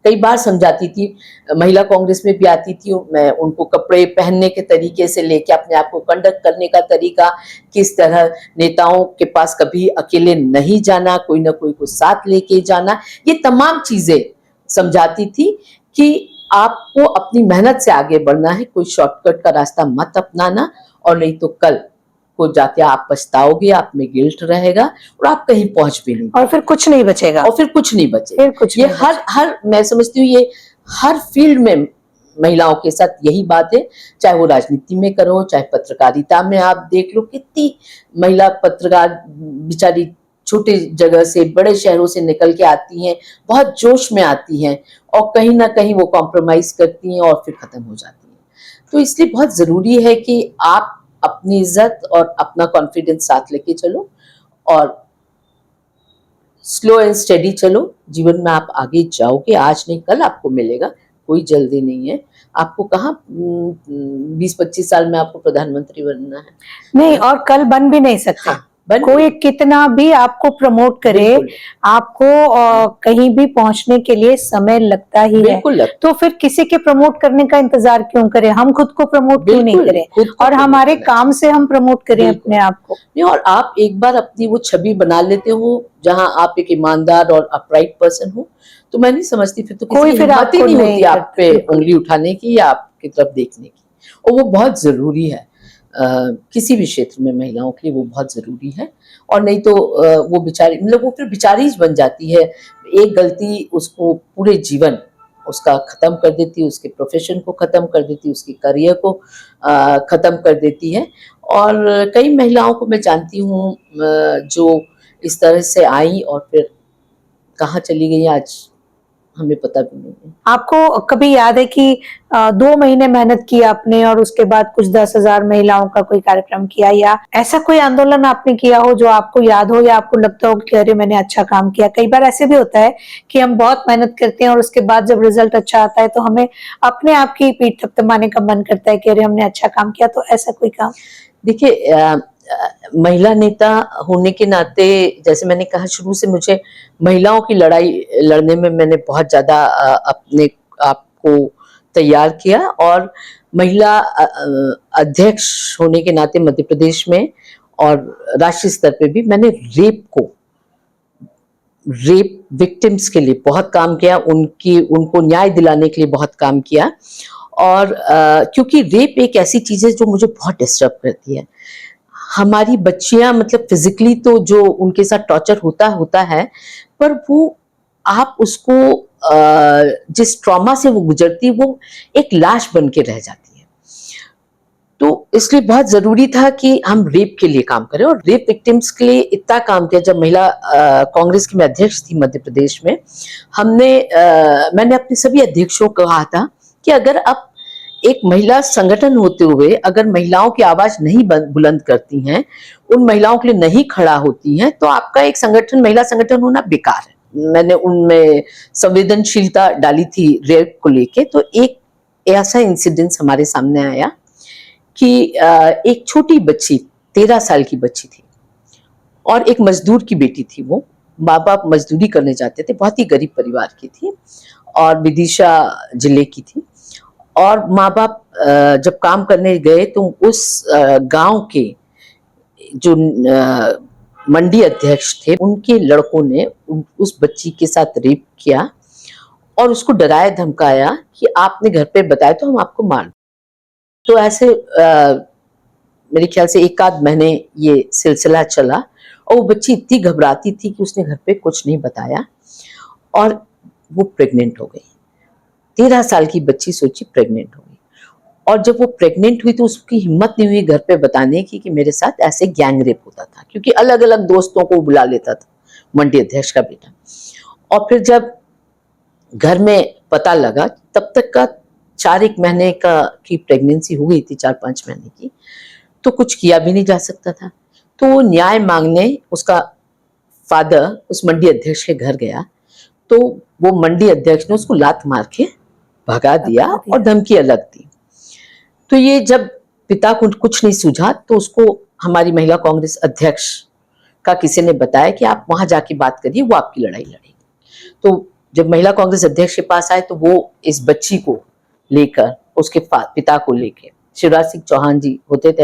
कई बार समझाती थी। महिला कांग्रेस में भी आती थी, मैं उनको कपड़े पहनने के तरीके से लेके अपने आप को कंडक्ट करने का तरीका, किस तरह नेताओं के पास कभी अकेले नहीं जाना, कोई ना कोई को साथ लेके जाना, ये तमाम चीजें समझाती थी कि आपको अपनी मेहनत से आगे बढ़ना है, कोई शॉर्टकट का रास्ता मत अपनाना, और नहीं तो कल को जाके आप पछताओगे, आप में गिल्ट रहेगा और आप कहीं पहुंच भी नहीं, और फिर कुछ नहीं बचेगा, और फिर कुछ नहीं बचेगा। फिर कुछ ये नहीं हर मैं समझती हूँ ये हर फील्ड में महिलाओं के साथ यही बात है, चाहे वो राजनीति में करो, चाहे पत्रकारिता में आप देख लो, कितनी महिला पत्रकार बेचारी छोटे जगह से, बड़े शहरों से निकल के आती हैं, बहुत जोश में आती हैं, और कहीं ना कहीं वो कॉम्प्रोमाइज करती हैं और फिर खत्म हो जाती हैं। तो इसलिए बहुत जरूरी है कि आप अपनी इज्जत और अपना कॉन्फिडेंस साथ लेके चलो, और स्लो एंड स्टेडी चलो। जीवन में आप आगे जाओगे, आज नहीं कल आपको मिलेगा, कोई जल्दी नहीं है। आपको कहाँ 20-25 साल में आपको प्रधानमंत्री बनना है? नहीं, और कल बन भी नहीं सकते। हाँ, कोई कितना भी आपको प्रमोट करे, आपको कहीं भी पहुंचने के लिए समय लगता ही है। तो फिर किसी के प्रमोट करने का इंतजार क्यों करें? हम खुद को प्रमोट क्यों नहीं करें, और हमारे काम से हम प्रमोट करें अपने आप को। और आप एक बार अपनी वो छवि बना लेते हो जहां आप एक ईमानदार और अपराइट पर्सन हो, तो मैं नहीं समझती फिर तो कोई फिर आपको नहीं होती आप पे उंगली उठाने की या आपकी तरफ देखने की। और वो बहुत जरूरी है, किसी भी क्षेत्र में महिलाओं के लिए वो बहुत जरूरी है। और नहीं तो वो बेचारी, मतलब वो फिर बेचारी बन जाती है, एक गलती उसको पूरे जीवन उसका ख़त्म कर देती है, उसके प्रोफेशन को ख़त्म कर देती है, उसके करियर को ख़त्म कर देती है। और कई महिलाओं को मैं जानती हूँ जो इस तरह से आई और फिर कहाँ चली गई आज हमें पता भी नहीं है। आपको कभी याद है कि 2 महीने मेहनत की आपने और उसके बाद कुछ 10,000 महिलाओं का कोई कार्यक्रम किया, या ऐसा कोई आंदोलन आपने किया हो जो आपको याद हो या आपको लगता हो कि अरे मैंने अच्छा काम किया? कई बार ऐसे भी होता है कि हम बहुत मेहनत करते हैं और उसके बाद जब रिजल्ट अच्छा आता है तो हमें अपने आप की पीठ थपथपाने का मन करता है कि अरे हमने अच्छा काम किया। तो ऐसा कोई काम? देखिए महिला नेता होने के नाते, जैसे मैंने कहा, शुरू से मुझे महिलाओं की लड़ाई लड़ने में मैंने बहुत ज़्यादा अपने आप को तैयार किया। और महिला अध्यक्ष होने के नाते मध्य प्रदेश में और राष्ट्रीय स्तर पे भी मैंने रेप विक्टिम्स के लिए बहुत काम किया, उनको न्याय दिलाने के लिए बहुत काम किया। और क्योंकि रेप एक ऐसी चीज़ है जो मुझे बहुत डिस्टर्ब करती है। हमारी बच्चियां, मतलब फिजिकली तो जो उनके साथ टॉर्चर होता है, पर वो आप उसको जिस ट्रॉमा से वो गुजरती है वो एक लाश बन के रह जाती है। तो इसलिए बहुत जरूरी था कि हम रेप के लिए काम करें और रेप विक्टिम्स के लिए इतना काम किया। जब महिला कांग्रेस की मैं अध्यक्ष थी मध्य प्रदेश में, मैंने अपने सभी अध्यक्षों को कहा था कि अगर आप एक महिला संगठन होते हुए अगर महिलाओं की आवाज नहीं बुलंद करती हैं, उन महिलाओं के लिए नहीं खड़ा होती हैं, तो आपका एक संगठन, महिला संगठन होना बेकार है। मैंने उनमें संवेदनशीलता डाली थी रेप को लेके। तो एक ऐसा इंसिडेंस हमारे सामने आया कि एक छोटी बच्ची, 13 साल की बच्ची थी और एक मजदूर की बेटी थी। वो माँ बाप मजदूरी करने जाते थे, बहुत ही गरीब परिवार की थी और विदिशा जिले की थी। और माँ बाप जब काम करने गए तो उस गांव के जो मंडी अध्यक्ष थे, उनके लड़कों ने उस बच्ची के साथ रेप किया और उसको डराया धमकाया कि आपने घर पे बताया तो हम आपको मार। तो ऐसे मेरे ख्याल से 1 आध महीने ये सिलसिला चला और वो बच्ची इतनी घबराती थी कि उसने घर पे कुछ नहीं बताया और वो प्रेग्नेंट हो गई। 13 साल की बच्ची, सोची, प्रेग्नेंट हो गई। और जब वो प्रेग्नेंट हुई तो उसकी हिम्मत नहीं हुई घर पे बताने की कि मेरे साथ ऐसे गैंग रेप होता था, क्योंकि अलग अलग दोस्तों को बुला लेता था मंडी अध्यक्ष का बेटा। और फिर जब घर में पता लगा, तब तक का 4 महीने की प्रेगनेंसी हो गई थी, 4-5 महीने की, तो कुछ किया भी नहीं जा सकता था। तो वो न्याय मांगने उसका फादर उस मंडी अध्यक्ष के घर गया, तो वो मंडी अध्यक्ष ने उसको लात मार के भगा दिया और धमकी अलग दी। तो ये जब पिता को कुछ नहीं सूझा तो उसको हमारी महिला कांग्रेस अध्यक्ष का किसी ने बताया कि आप वहां जाके बात करिए, वो आपकी लड़ाई लड़ेगी। तो जब महिला कांग्रेस अध्यक्ष के पास आए तो वो इस बच्ची को लेकर, उसके पिता को लेकर, शिवराज सिंह चौहान जी होते थे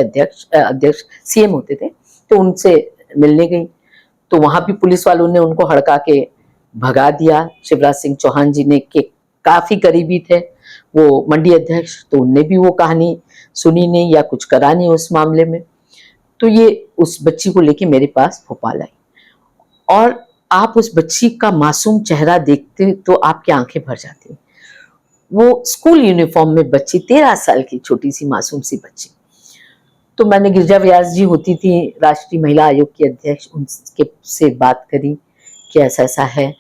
अध्यक्ष सीएम होते थे, तो उनसे मिलने गई। तो वहां भी पुलिस वालों ने उनको हड़का के भगा दिया। शिवराज सिंह चौहान जी ने के काफी करीबी थे वो मंडी अध्यक्ष, तो उनने भी वो कहानी सुनी नहीं या कुछ करा नहीं उस मामले में। तो ये उस बच्ची को लेके मेरे पास भोपाल आई और आप उस बच्ची का मासूम चेहरा देखते तो आपकी आंखें भर जाती। वो स्कूल यूनिफॉर्म में बच्ची, 13 साल की छोटी सी मासूम सी बच्ची। तो मैंने, गिरिजा व्यास जी होती थी राष्ट्रीय महिला आयोग की अध्यक्ष, उनके से बात करी कि ऐसा ऐसा है।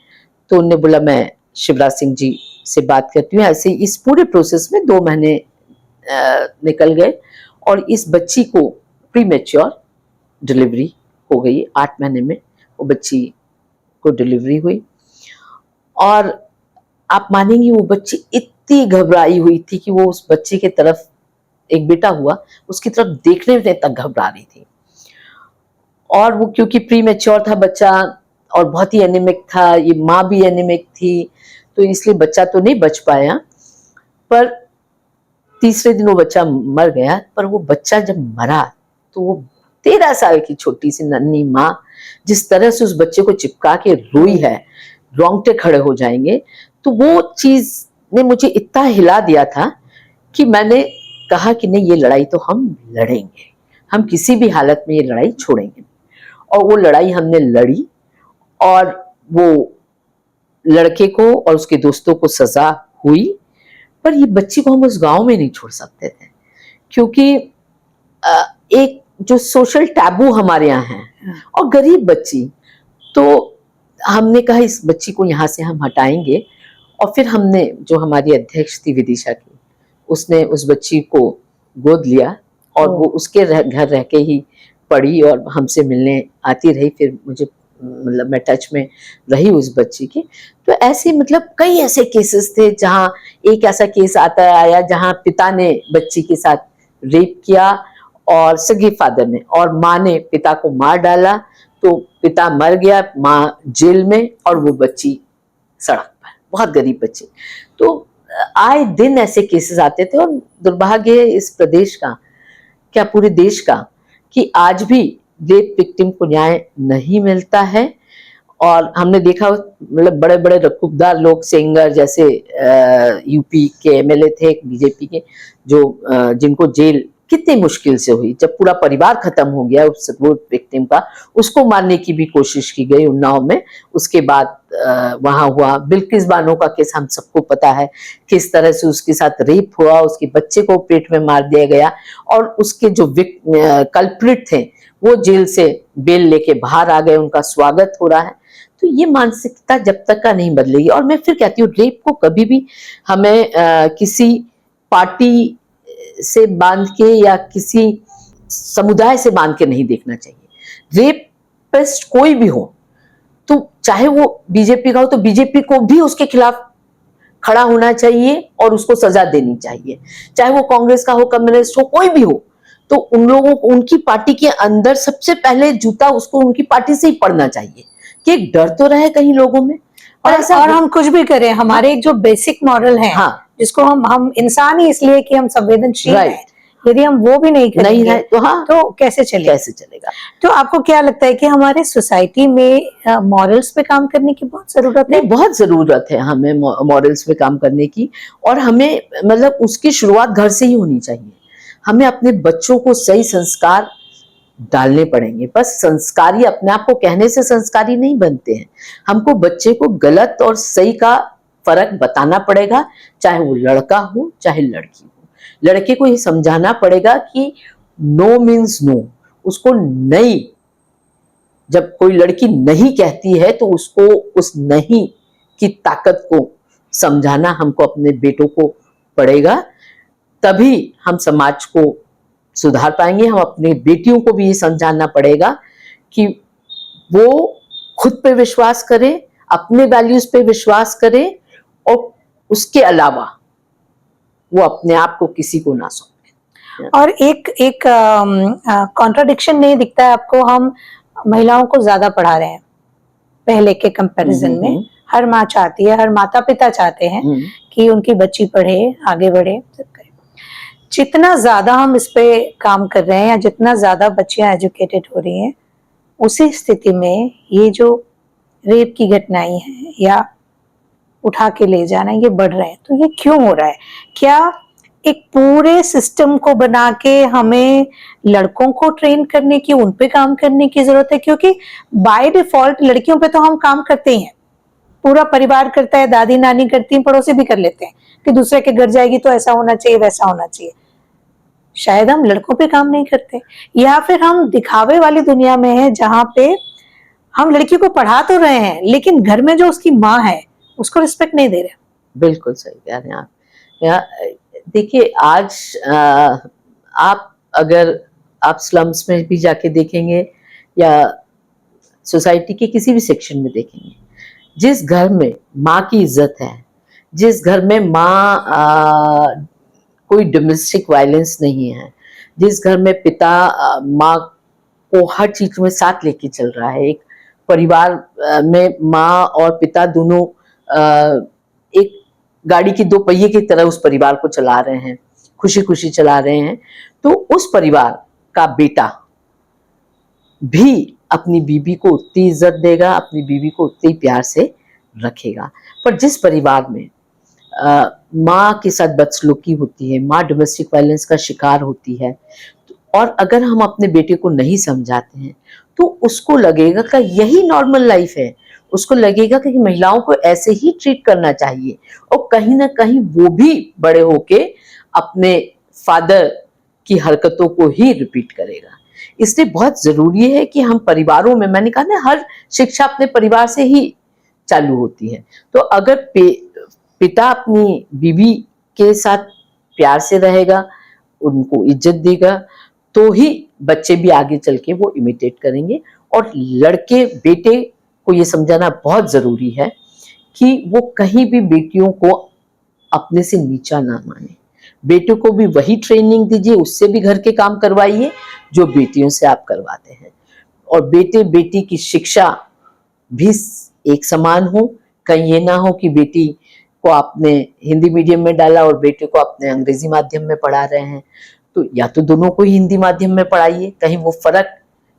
तो उन्होंने बोला मैं शिवराज सिंह जी से बात करती हूँ। ऐसे इस पूरे प्रोसेस में 2 महीने निकल गए और इस बच्ची को प्रीमेच्योर डिलीवरी हो गई। 8 महीने में वो बच्ची को डिलीवरी हुई और आप मानेंगी वो बच्ची इतनी घबराई हुई थी कि वो उस बच्ची की तरफ, एक बेटा हुआ, उसकी तरफ देखने में तक घबरा रही थी। और वो क्योंकि प्रीमेच्योर था बच्चा और बहुत ही एनीमिक था, ये माँ भी एनीमिक थी, तो इसलिए बच्चा तो नहीं बच पाया। पर तीसरे दिन वो बच्चा मर गया। पर वो बच्चा जब मरा तो वो 13 साल की छोटी सी नन्ही माँ जिस तरह से उस बच्चे को चिपका के रोई है, रोंगटे खड़े हो जाएंगे। तो वो चीज ने मुझे इतना हिला दिया था कि मैंने कहा कि नहीं, ये लड़ाई तो हम लड़ेंगे, हम किसी भी हालत में ये लड़ाई छोड़ेंगे। और वो लड़ाई हमने लड़ी और वो लड़के को और उसके दोस्तों को सजा हुई, पर ये बच्ची को हम उस गांव में नहीं छोड़ सकते थे, क्योंकि एक जो सोशल टैबू हमारे यहाँ है, और गरीब बच्ची, तो हमने कहा इस बच्ची को यहाँ से हम हटाएंगे। और फिर हमने, जो हमारी अध्यक्ष थी विदिशा की, उसने उस बच्ची को गोद लिया और वो उसके घर रह के ही पढ़ी और हमसे मिलने आती रही। फिर मुझे मतलब मैं टच में रही उस बच्ची की। तो ऐसे मतलब कई ऐसे केसेस थे जहाँ एक ऐसा केस आता आया जहाँ पिता ने बच्ची के साथ रेप किया और सगे फादर ने, और माँ ने पिता को मार डाला, तो पिता मर गया, माँ जेल में और वो बच्ची सड़क पर, बहुत गरीब बच्ची। तो आए दिन ऐसे केसेस आते थे, और दुर्भाग्य है इस प्रदेश का, क्या पूरे देश का, कि आज भी रेप विक्टिम को न्याय नहीं मिलता है। और हमने देखा मतलब बड़े बड़े रकूबदार लोग, सेंगर जैसे यूपी के एमएलए थे बीजेपी के, जो जिनको जेल कितनी मुश्किल से हुई, जब पूरा परिवार खत्म हो गया उस विक्टिम का, उसको मारने की भी कोशिश की गई उन्नाव में। उसके बाद वहां हुआ बिल्किस बानो का केस, हम सबको पता है किस तरह से उसके साथ रेप हुआ, उसके बच्चे को पेट में मार दिया गया, और उसके जो कल्प्रिट थे वो जेल से बेल लेके बाहर आ गए, उनका स्वागत हो रहा है। तो ये मानसिकता जब तक का नहीं बदलेगी, और मैं फिर कहती हूँ रेप को कभी भी हमें किसी पार्टी से बांध के या किसी समुदाय से बांध के नहीं देखना चाहिए। रेपिस्ट कोई भी हो, तो चाहे वो बीजेपी का हो, तो बीजेपी को भी उसके खिलाफ खड़ा होना चाहिए और उसको सजा देनी चाहिए। चाहे वो कांग्रेस का हो, कम्युनिस्ट हो, कोई भी हो, तो उन लोगों को उनकी पार्टी के अंदर सबसे पहले जूता उसको उनकी पार्टी से ही पड़ना चाहिए, कि एक डर तो रहे कहीं लोगों में। और हम कुछ भी करें, हमारे एक जो बेसिक मॉरल है, हाँ, जिसको हम इंसान ही इसलिए कि हम संवेदनशील हैं, यदि हम वो भी नहीं करेंगे तो हाँ, तो कैसे चलेगा। तो आपको क्या लगता है कि हमारे सोसाइटी में मॉरल्स पे काम करने की बहुत जरूरत है? बहुत जरूरत है हमें मॉरल्स पे काम करने की, और हमें मतलब उसकी शुरुआत घर से ही होनी चाहिए। हमें अपने बच्चों को सही संस्कार डालने पड़ेंगे। बस संस्कारी अपने आप को कहने से संस्कारी नहीं बनते हैं, हमको बच्चे को गलत और सही का फर्क बताना पड़ेगा, चाहे वो लड़का हो चाहे लड़की हो। लड़के को ये समझाना पड़ेगा कि नो मीन्स नो, उसको नहीं, जब कोई लड़की नहीं कहती है तो उसको उस नहीं की ताकत को समझाना हमको अपने बेटों को पड़ेगा, तभी हम समाज को सुधार पाएंगे। हम अपने बेटियों को भी ये समझाना पड़ेगा कि वो खुद पे विश्वास करें, अपने वैल्यूज पे विश्वास करें, और उसके अलावा वो अपने आप को किसी को ना सौंपे। और एक कॉन्ट्राडिक्शन नहीं दिखता है आपको? हम महिलाओं को ज्यादा पढ़ा रहे हैं पहले के कंपैरिजन में। हर माँ चाहती है, हर माता पिता चाहते हैं कि उनकी बच्ची पढ़े, आगे बढ़े, सब करे। जितना ज्यादा हम इस पे काम कर रहे हैं या जितना ज्यादा बच्चियां एजुकेटेड हो रही हैं, उसी स्थिति में ये जो रेप की घटनाएं हैं या उठा के ले जाना, ये बढ़ रहे हैं। तो ये क्यों हो रहा है? क्या एक पूरे सिस्टम को बना के हमें लड़कों को ट्रेन करने की, उन पे काम करने की जरूरत है? क्योंकि बाय डिफॉल्ट लड़कियों पे तो हम काम करते ही हैं, पूरा परिवार करता है, दादी नानी करती हैं, पड़ोसी भी कर लेते हैं कि दूसरे के घर जाएगी तो ऐसा होना चाहिए, वैसा होना चाहिए। शायद हम लड़कों पे काम नहीं करते, या फिर हम दिखावे वाली दुनिया में है जहां पे हम लड़की को पढ़ा तो रहे हैं लेकिन घर में जो उसकी माँ है उसको रिस्पेक्ट नहीं दे रहे। बिल्कुल सही कह रहे हैं आप। देखिए आज आप अगर आप स्लम्स में भी जाके देखेंगे या सोसाइटी के किसी भी सेक्शन में देखेंगे, जिस घर में माँ की इज्जत है, जिस घर में माँ कोई डोमेस्टिक वायलेंस नहीं है, जिस घर में पिता माँ को हर चीज में साथ लेके चल रहा है, एक परिवार में माँ और पिता दोनों एक गाड़ी की दो पहिए की तरह उस परिवार को चला रहे हैं, खुशी खुशी चला रहे हैं, तो उस परिवार का बेटा भी अपनी बीवी को उतनी इज्जत देगा, अपनी बीवी को उतनी प्यार से रखेगा। पर जिस परिवार में माँ के साथ बदसलूकी होती है, माँ डोमेस्टिक वायलेंस का शिकार होती है, और अगर हम अपने बेटे को नहीं समझाते हैं तो उसको लगेगा कि यही नॉर्मल लाइफ है, उसको लगेगा कि महिलाओं को ऐसे ही ट्रीट करना चाहिए, और कहीं ना कहीं वो भी बड़े होके अपने फादर की हरकतों को ही रिपीट करेगा। इसलिए बहुत जरूरी है कि हम परिवारों में, मैंने कहा ना, हर शिक्षा अपने परिवार से ही चालू होती है। तो अगर पिता अपनी बीवी के साथ प्यार से रहेगा, उनको इज्जत देगा, तो ही बच्चे भी आगे चल के वो इमिटेट करेंगे। और लड़के बेटे को ये समझाना बहुत जरूरी है कि वो कहीं भी बेटियों को अपने से नीचा ना माने। बेटों को भी वही ट्रेनिंग दीजिए, उससे भी घर के काम करवाइए जो बेटियों से आप करवाते हैं। और बेटे बेटी की शिक्षा भी एक समान हो। कहीं ये ना हो कि बेटी को आपने हिंदी मीडियम में डाला और बेटे को आपने अंग्रेजी माध्यम में पढ़ा रहे हैं। तो या तो दोनों को ही हिंदी माध्यम में पढ़ाइए, कहीं वो फर्क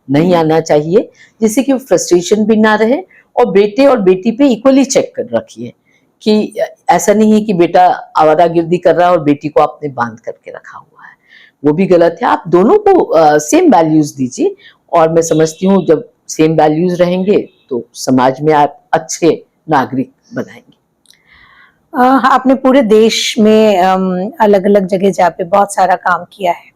नहीं आना चाहिए, जिससे कि फ्रस्ट्रेशन भी ना रहे। और बेटे और बेटी पे इक्वली चेक कर रखिए कि ऐसा नहीं है कि बेटा आवारागर्दी कर रहा है और बेटी को आपने बांध करके रखा हुआ है, वो भी गलत है। आप दोनों को सेम वैल्यूज दीजिए, और मैं समझती हूँ जब सेम वैल्यूज रहेंगे तो समाज में आप अच्छे नागरिक बनाएंगे। आपने पूरे देश में अलग अलग जगह जहाँ पे बहुत सारा काम किया है,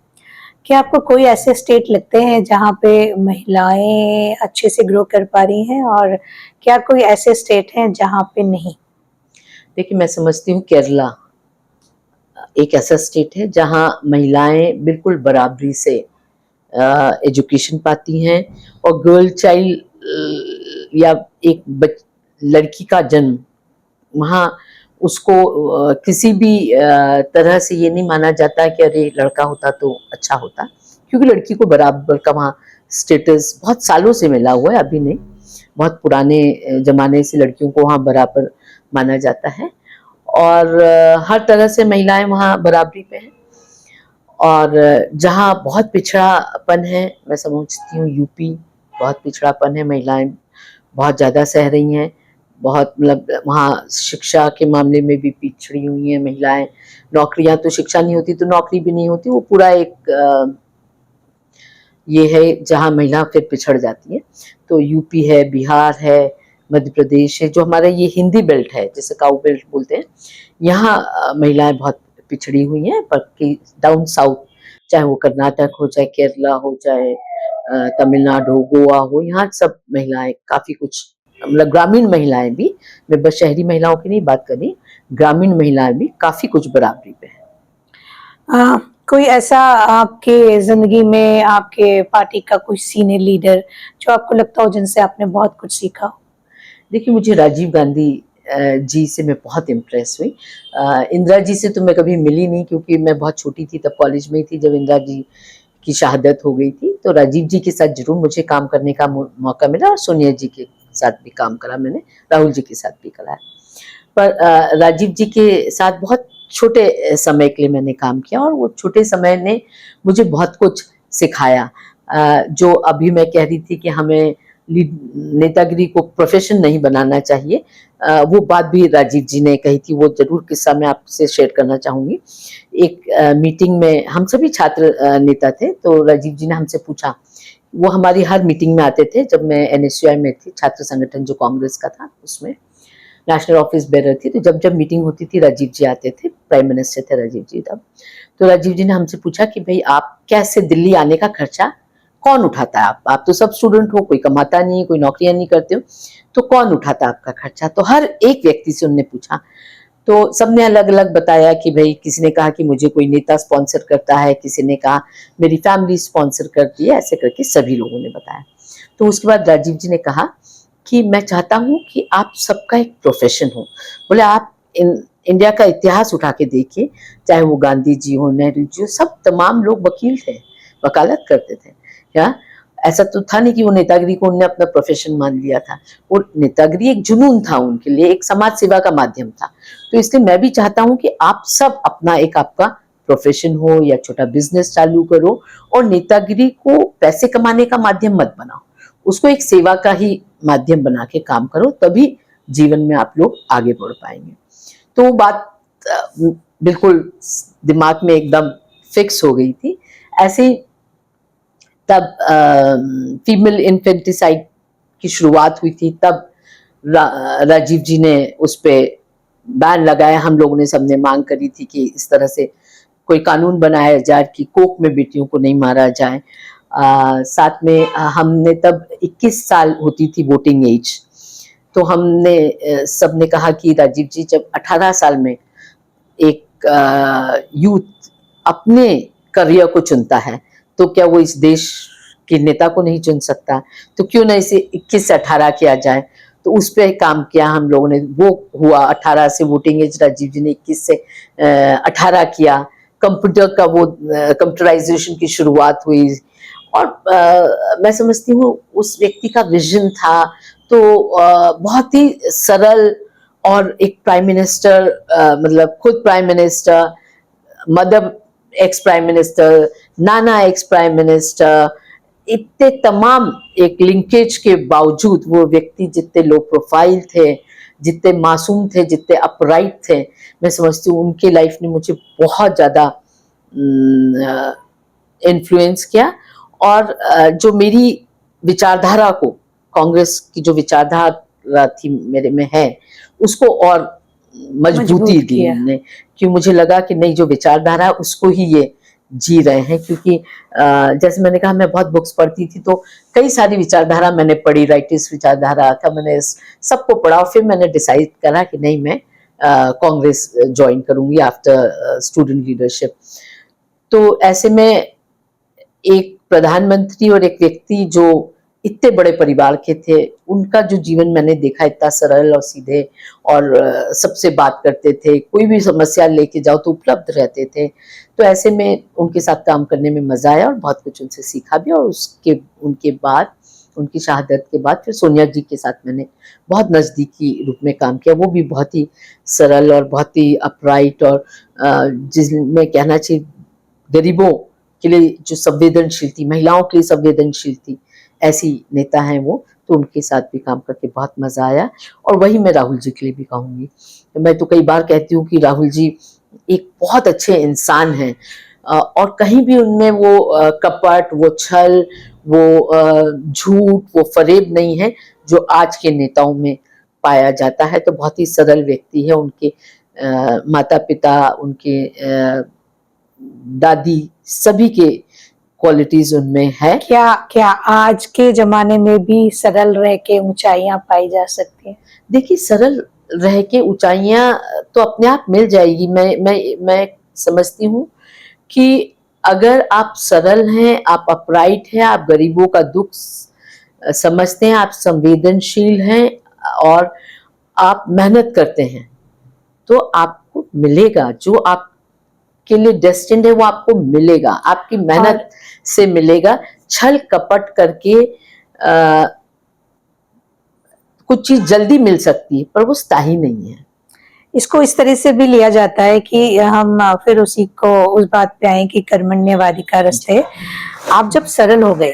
क्या आपको कोई ऐसे स्टेट लगते हैं जहाँ पे महिलाएं अच्छे से ग्रो कर पा रही हैं, और क्या कोई ऐसे स्टेट हैं जहाँ पे नहीं? देखिए, मैं समझती हूँ केरला एक ऐसा स्टेट है जहाँ महिलाएं बिल्कुल बराबरी से एजुकेशन पाती हैं। और गर्ल चाइल्ड या एक लड़की का जन्म वहाँ उसको किसी भी तरह से ये नहीं माना जाता कि अरे लड़का होता तो अच्छा होता, क्योंकि लड़की को बराबर का वहाँ स्टेटस बहुत सालों से मिला हुआ है, अभी नहीं, बहुत पुराने जमाने से लड़कियों को वहाँ बराबर माना जाता है। और हर तरह से महिलाएं वहाँ बराबरी पे हैं। और जहाँ बहुत पिछड़ापन है, मैं समझती हूँ यूपी बहुत पिछड़ापन है, महिलाएं बहुत ज़्यादा सह रही हैं, बहुत, मतलब वहाँ शिक्षा के मामले में भी पिछड़ी हुई हैं महिलाएं। नौकरियां तो, शिक्षा नहीं होती तो नौकरी भी नहीं होती, वो पूरा एक ये है जहाँ महिला फिर पिछड़ जाती है। तो यूपी है, बिहार है, मध्य प्रदेश है, जो हमारा ये हिंदी बेल्ट है जिसे काउ बेल्ट बोलते हैं, यहाँ महिलाएं बहुत पिछड़ी हुई हैं। पर डाउन साउथ, चाहे वो कर्नाटक हो, चाहे केरला हो, चाहे तमिलनाडु हो, गोवा हो, यहाँ सब महिलाएं काफी कुछ, मतलब ग्रामीण महिलाएं भी, मैं बस शहरी महिलाओं की नहीं बात कर रही, ग्रामीण महिलाएं भी काफी कुछ बराबरी पे है। कोई ऐसा आपके जिंदगी में आपके पार्टी का कोई सीनियर लीडर जो आपको लगता हो जिनसे आपने बहुत कुछ सीखा हो? देखिए, मुझे राजीव गांधी जी से मैं बहुत इम्प्रेस हुई। इंदिरा जी से तो मैं कभी मिली नहीं, क्योंकि मैं बहुत छोटी थी, तब कॉलेज में ही थी जब इंदिरा जी की शहादत हो गई थी। तो राजीव जी के साथ जरूर मुझे काम करने का मौका मिला, और सोनिया जी के साथ भी काम करा मैंने, राहुल जी के साथ भी करा है। पर राजीव जी के साथ बहुत छोटे समय के लिए मैंने काम किया, और वो छोटे समय ने मुझे बहुत कुछ सिखाया। जो अभी मैं कह रही थी कि हमें नेतागिरी को प्रोफेशन नहीं बनाना चाहिए, वो बात भी राजीव जी ने कही थी। वो जरूर किस्सा मैं आपसे शेयर करना चाहूंगी। एक मीटिंग में हम सभी छात्र नेता थे, तो राजीव जी ने हमसे पूछा, वो हमारी हर मीटिंग में आते थे जब मैं NSUI में थी, छात्र संगठन जो कांग्रेस का था, उसमें नेशनल ऑफिस बेरर थी। तो जब जब मीटिंग होती थी राजीव जी आते थे, प्राइम मिनिस्टर थे राजीव जी तब। तो राजीव जी ने हमसे पूछा कि भाई आप कैसे दिल्ली आने का खर्चा कौन उठाता है? आप तो सब स्टूडेंट हो, कोई कमाता नहीं, कोई नौकरियां नहीं करते हो, तो कौन उठाता है आपका खर्चा? तो हर एक व्यक्ति से उन्होंने पूछा, तो सबने अलग अलग बताया कि भाई किसी ने कहा कि मुझे कोई नेता स्पॉन्सर करता है, किसी ने कहा मेरी फैमिली स्पॉन्सर करती है, ऐसे करके सभी लोगों ने बताया। तो उसके बाद राजीव जी ने कहा कि मैं चाहता हूं कि आप सबका एक प्रोफेशन हो। बोले आप इंडिया का इतिहास उठा के देखिए, चाहे वो गांधी जी हो, नेहरू जी हो, सब तमाम लोग वकील थे, वकालत करते थे। या ऐसा तो था नहीं कि वो नेतागिरी को उन्होंने अपना प्रोफेशन मान लिया था। वो नेतागिरी एक जुनून था उनके लिए, एक समाज सेवा का माध्यम था। तो इसलिए मैं भी चाहता हूं कि आप सब अपना एक आपका प्रोफेशन हो या छोटा बिजनेस चालू करो, और नेतागिरी को पैसे कमाने का माध्यम मत बनाओ, उसको एक सेवा का ही माध्यम बना के काम करो, तभी जीवन में आप लोग आगे बढ़ पाएंगे। तो वो बात बिल्कुल दिमाग में एकदम फिक्स हो गई थी। ऐसे ही तब फीमेल इन्फेंटिसाइड की शुरुआत हुई थी, तब राजीव जी ने उस पे बैन लगाया। हम लोगों ने सबने मांग करी थी कि इस तरह से कोई कानून बनाया जाए कि कोक में बेटियों को नहीं मारा जाए। साथ में हमने तब 21 साल होती थी वोटिंग एज, तो हमने सबने कहा कि राजीव जी जब 18 साल में एक यूथ अपने करियर को चुनता है तो क्या वो इस देश के नेता को नहीं चुन सकता, तो क्यों ना इसे 21 से 18 किया जाए। तो उस पर काम किया हम लोगों ने, वो हुआ 18 से वोटिंग एज राजीव जी ने 21 से 18 किया। कंप्यूटर का वो कंप्यूटराइजेशन की शुरुआत हुई और मैं समझती हूँ उस व्यक्ति का विजन था तो बहुत ही सरल। और एक प्राइम मिनिस्टर, मतलब खुद prime minister, mother ex prime minister, नाना एक्स प्राइम मिनिस्टर, इतने तमाम एक लिंकेज के बावजूद वो व्यक्ति जितने लो प्रोफाइल थे, जितने मासूम थे, जितने अपराइट थे, मैं समझती हूँ उनके लाइफ ने मुझे बहुत ज़्यादा इन्फ्लुएंस किया। और जो मेरी विचारधारा को, कांग्रेस की जो विचारधारा थी मेरे में है, उसको और मजबूती दी हमने, कि मुझे लगा कि नहीं, जो विचारधारा है उसको ही ये जी रहे हैं। क्योंकि जैसे मैंने कहा, मैं बहुत बुक्स पढ़ती थी तो कई सारी विचारधारा मैंने पढ़ी, राइटिस्ट विचारधारा का मैंने सबको पढ़ा और फिर मैंने डिसाइड करा कि नहीं, मैं कांग्रेस ज्वाइन करूंगी आफ्टर स्टूडेंट लीडरशिप। तो ऐसे में एक प्रधानमंत्री और एक व्यक्ति जो इतने बड़े परिवार के थे, उनका जो जीवन मैंने देखा, इतना सरल और सीधे, और सबसे बात करते थे, कोई भी समस्या लेके जाओ तो उपलब्ध रहते थे। तो ऐसे में उनके साथ काम करने में मजा आया और बहुत कुछ उनसे सीखा भी। और उनके बाद, उनकी शहादत के बाद फिर सोनिया जी के साथ मैंने बहुत नज़दीकी रूप में काम किया। वो भी बहुत ही सरल और बहुत ही अपराइट, और जिसमें कहना चाहिए गरीबों के लिए जो संवेदनशील थी, महिलाओं के लिए संवेदनशील थी, ऐसी नेता हैं वो। तो उनके साथ भी काम करके बहुत मजा आया। और वही मैं राहुल जी के लिए भी कहूँगी। मैं तो कई बार कहती हूँ कि राहुल जी एक बहुत अच्छे इंसान हैं, और कहीं भी उनमें वो कपट, वो छल, वो झूठ, वो फरेब नहीं है जो आज के नेताओं में पाया जाता है। तो बहुत ही सरल व्यक्ति है। उनके माता पिता, उनके दादी, सभी के क्वालिटीज उनमें है। क्या आज के जमाने में भी सरल रह के ऊंचाइयां पाई जा सकती हैं? देखिए, सरल रह के ऊंचाइयां तो अपने आप मिल जाएगी। मैं समझती हूँ कि अगर आप सरल हैं, आप अपराइट हैं, आप गरीबों का दुख समझते हैं, आप संवेदनशील हैं और आप मेहनत करते हैं, तो आपको मिलेगा जो आपके लिए डेस्टिन्ड है, वो आपको मिलेगा, आपकी मेहनत से मिलेगा। छल कपट करके कुछ चीज जल्दी मिल सकती है पर वो स्थायी नहीं है। इसको इस तरह से भी लिया जाता है कि हम फिर उसी को उस बात पे आए कि कर्मण्यवादी का रास्ते, आप जब सरल हो गए,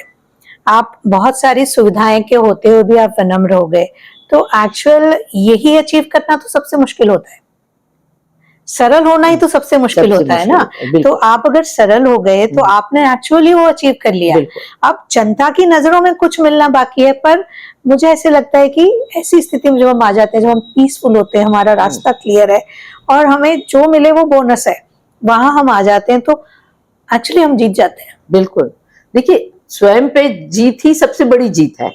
आप बहुत सारी सुविधाएं के होते हुए भी आप विनम्र हो गए, तो एक्चुअल यही अचीव करना तो सबसे मुश्किल होता है। सरल होना ही तो सबसे मुश्किल होता है ना। तो आप अगर सरल हो गए तो आपने एक्चुअली वो अचीव कर लिया। अब जनता की नजरों में कुछ मिलना बाकी है, पर मुझे ऐसे लगता है कि ऐसी स्थिति में जब हम आ जाते हैं, जब हम पीसफुल होते हैं, हमारा रास्ता क्लियर है और हमें जो मिले वो बोनस है, वहां हम आ जाते हैं तो एक्चुअली हम जीत जाते हैं। बिल्कुल। देखिए, स्वयं पे जीत ही सबसे बड़ी जीत है।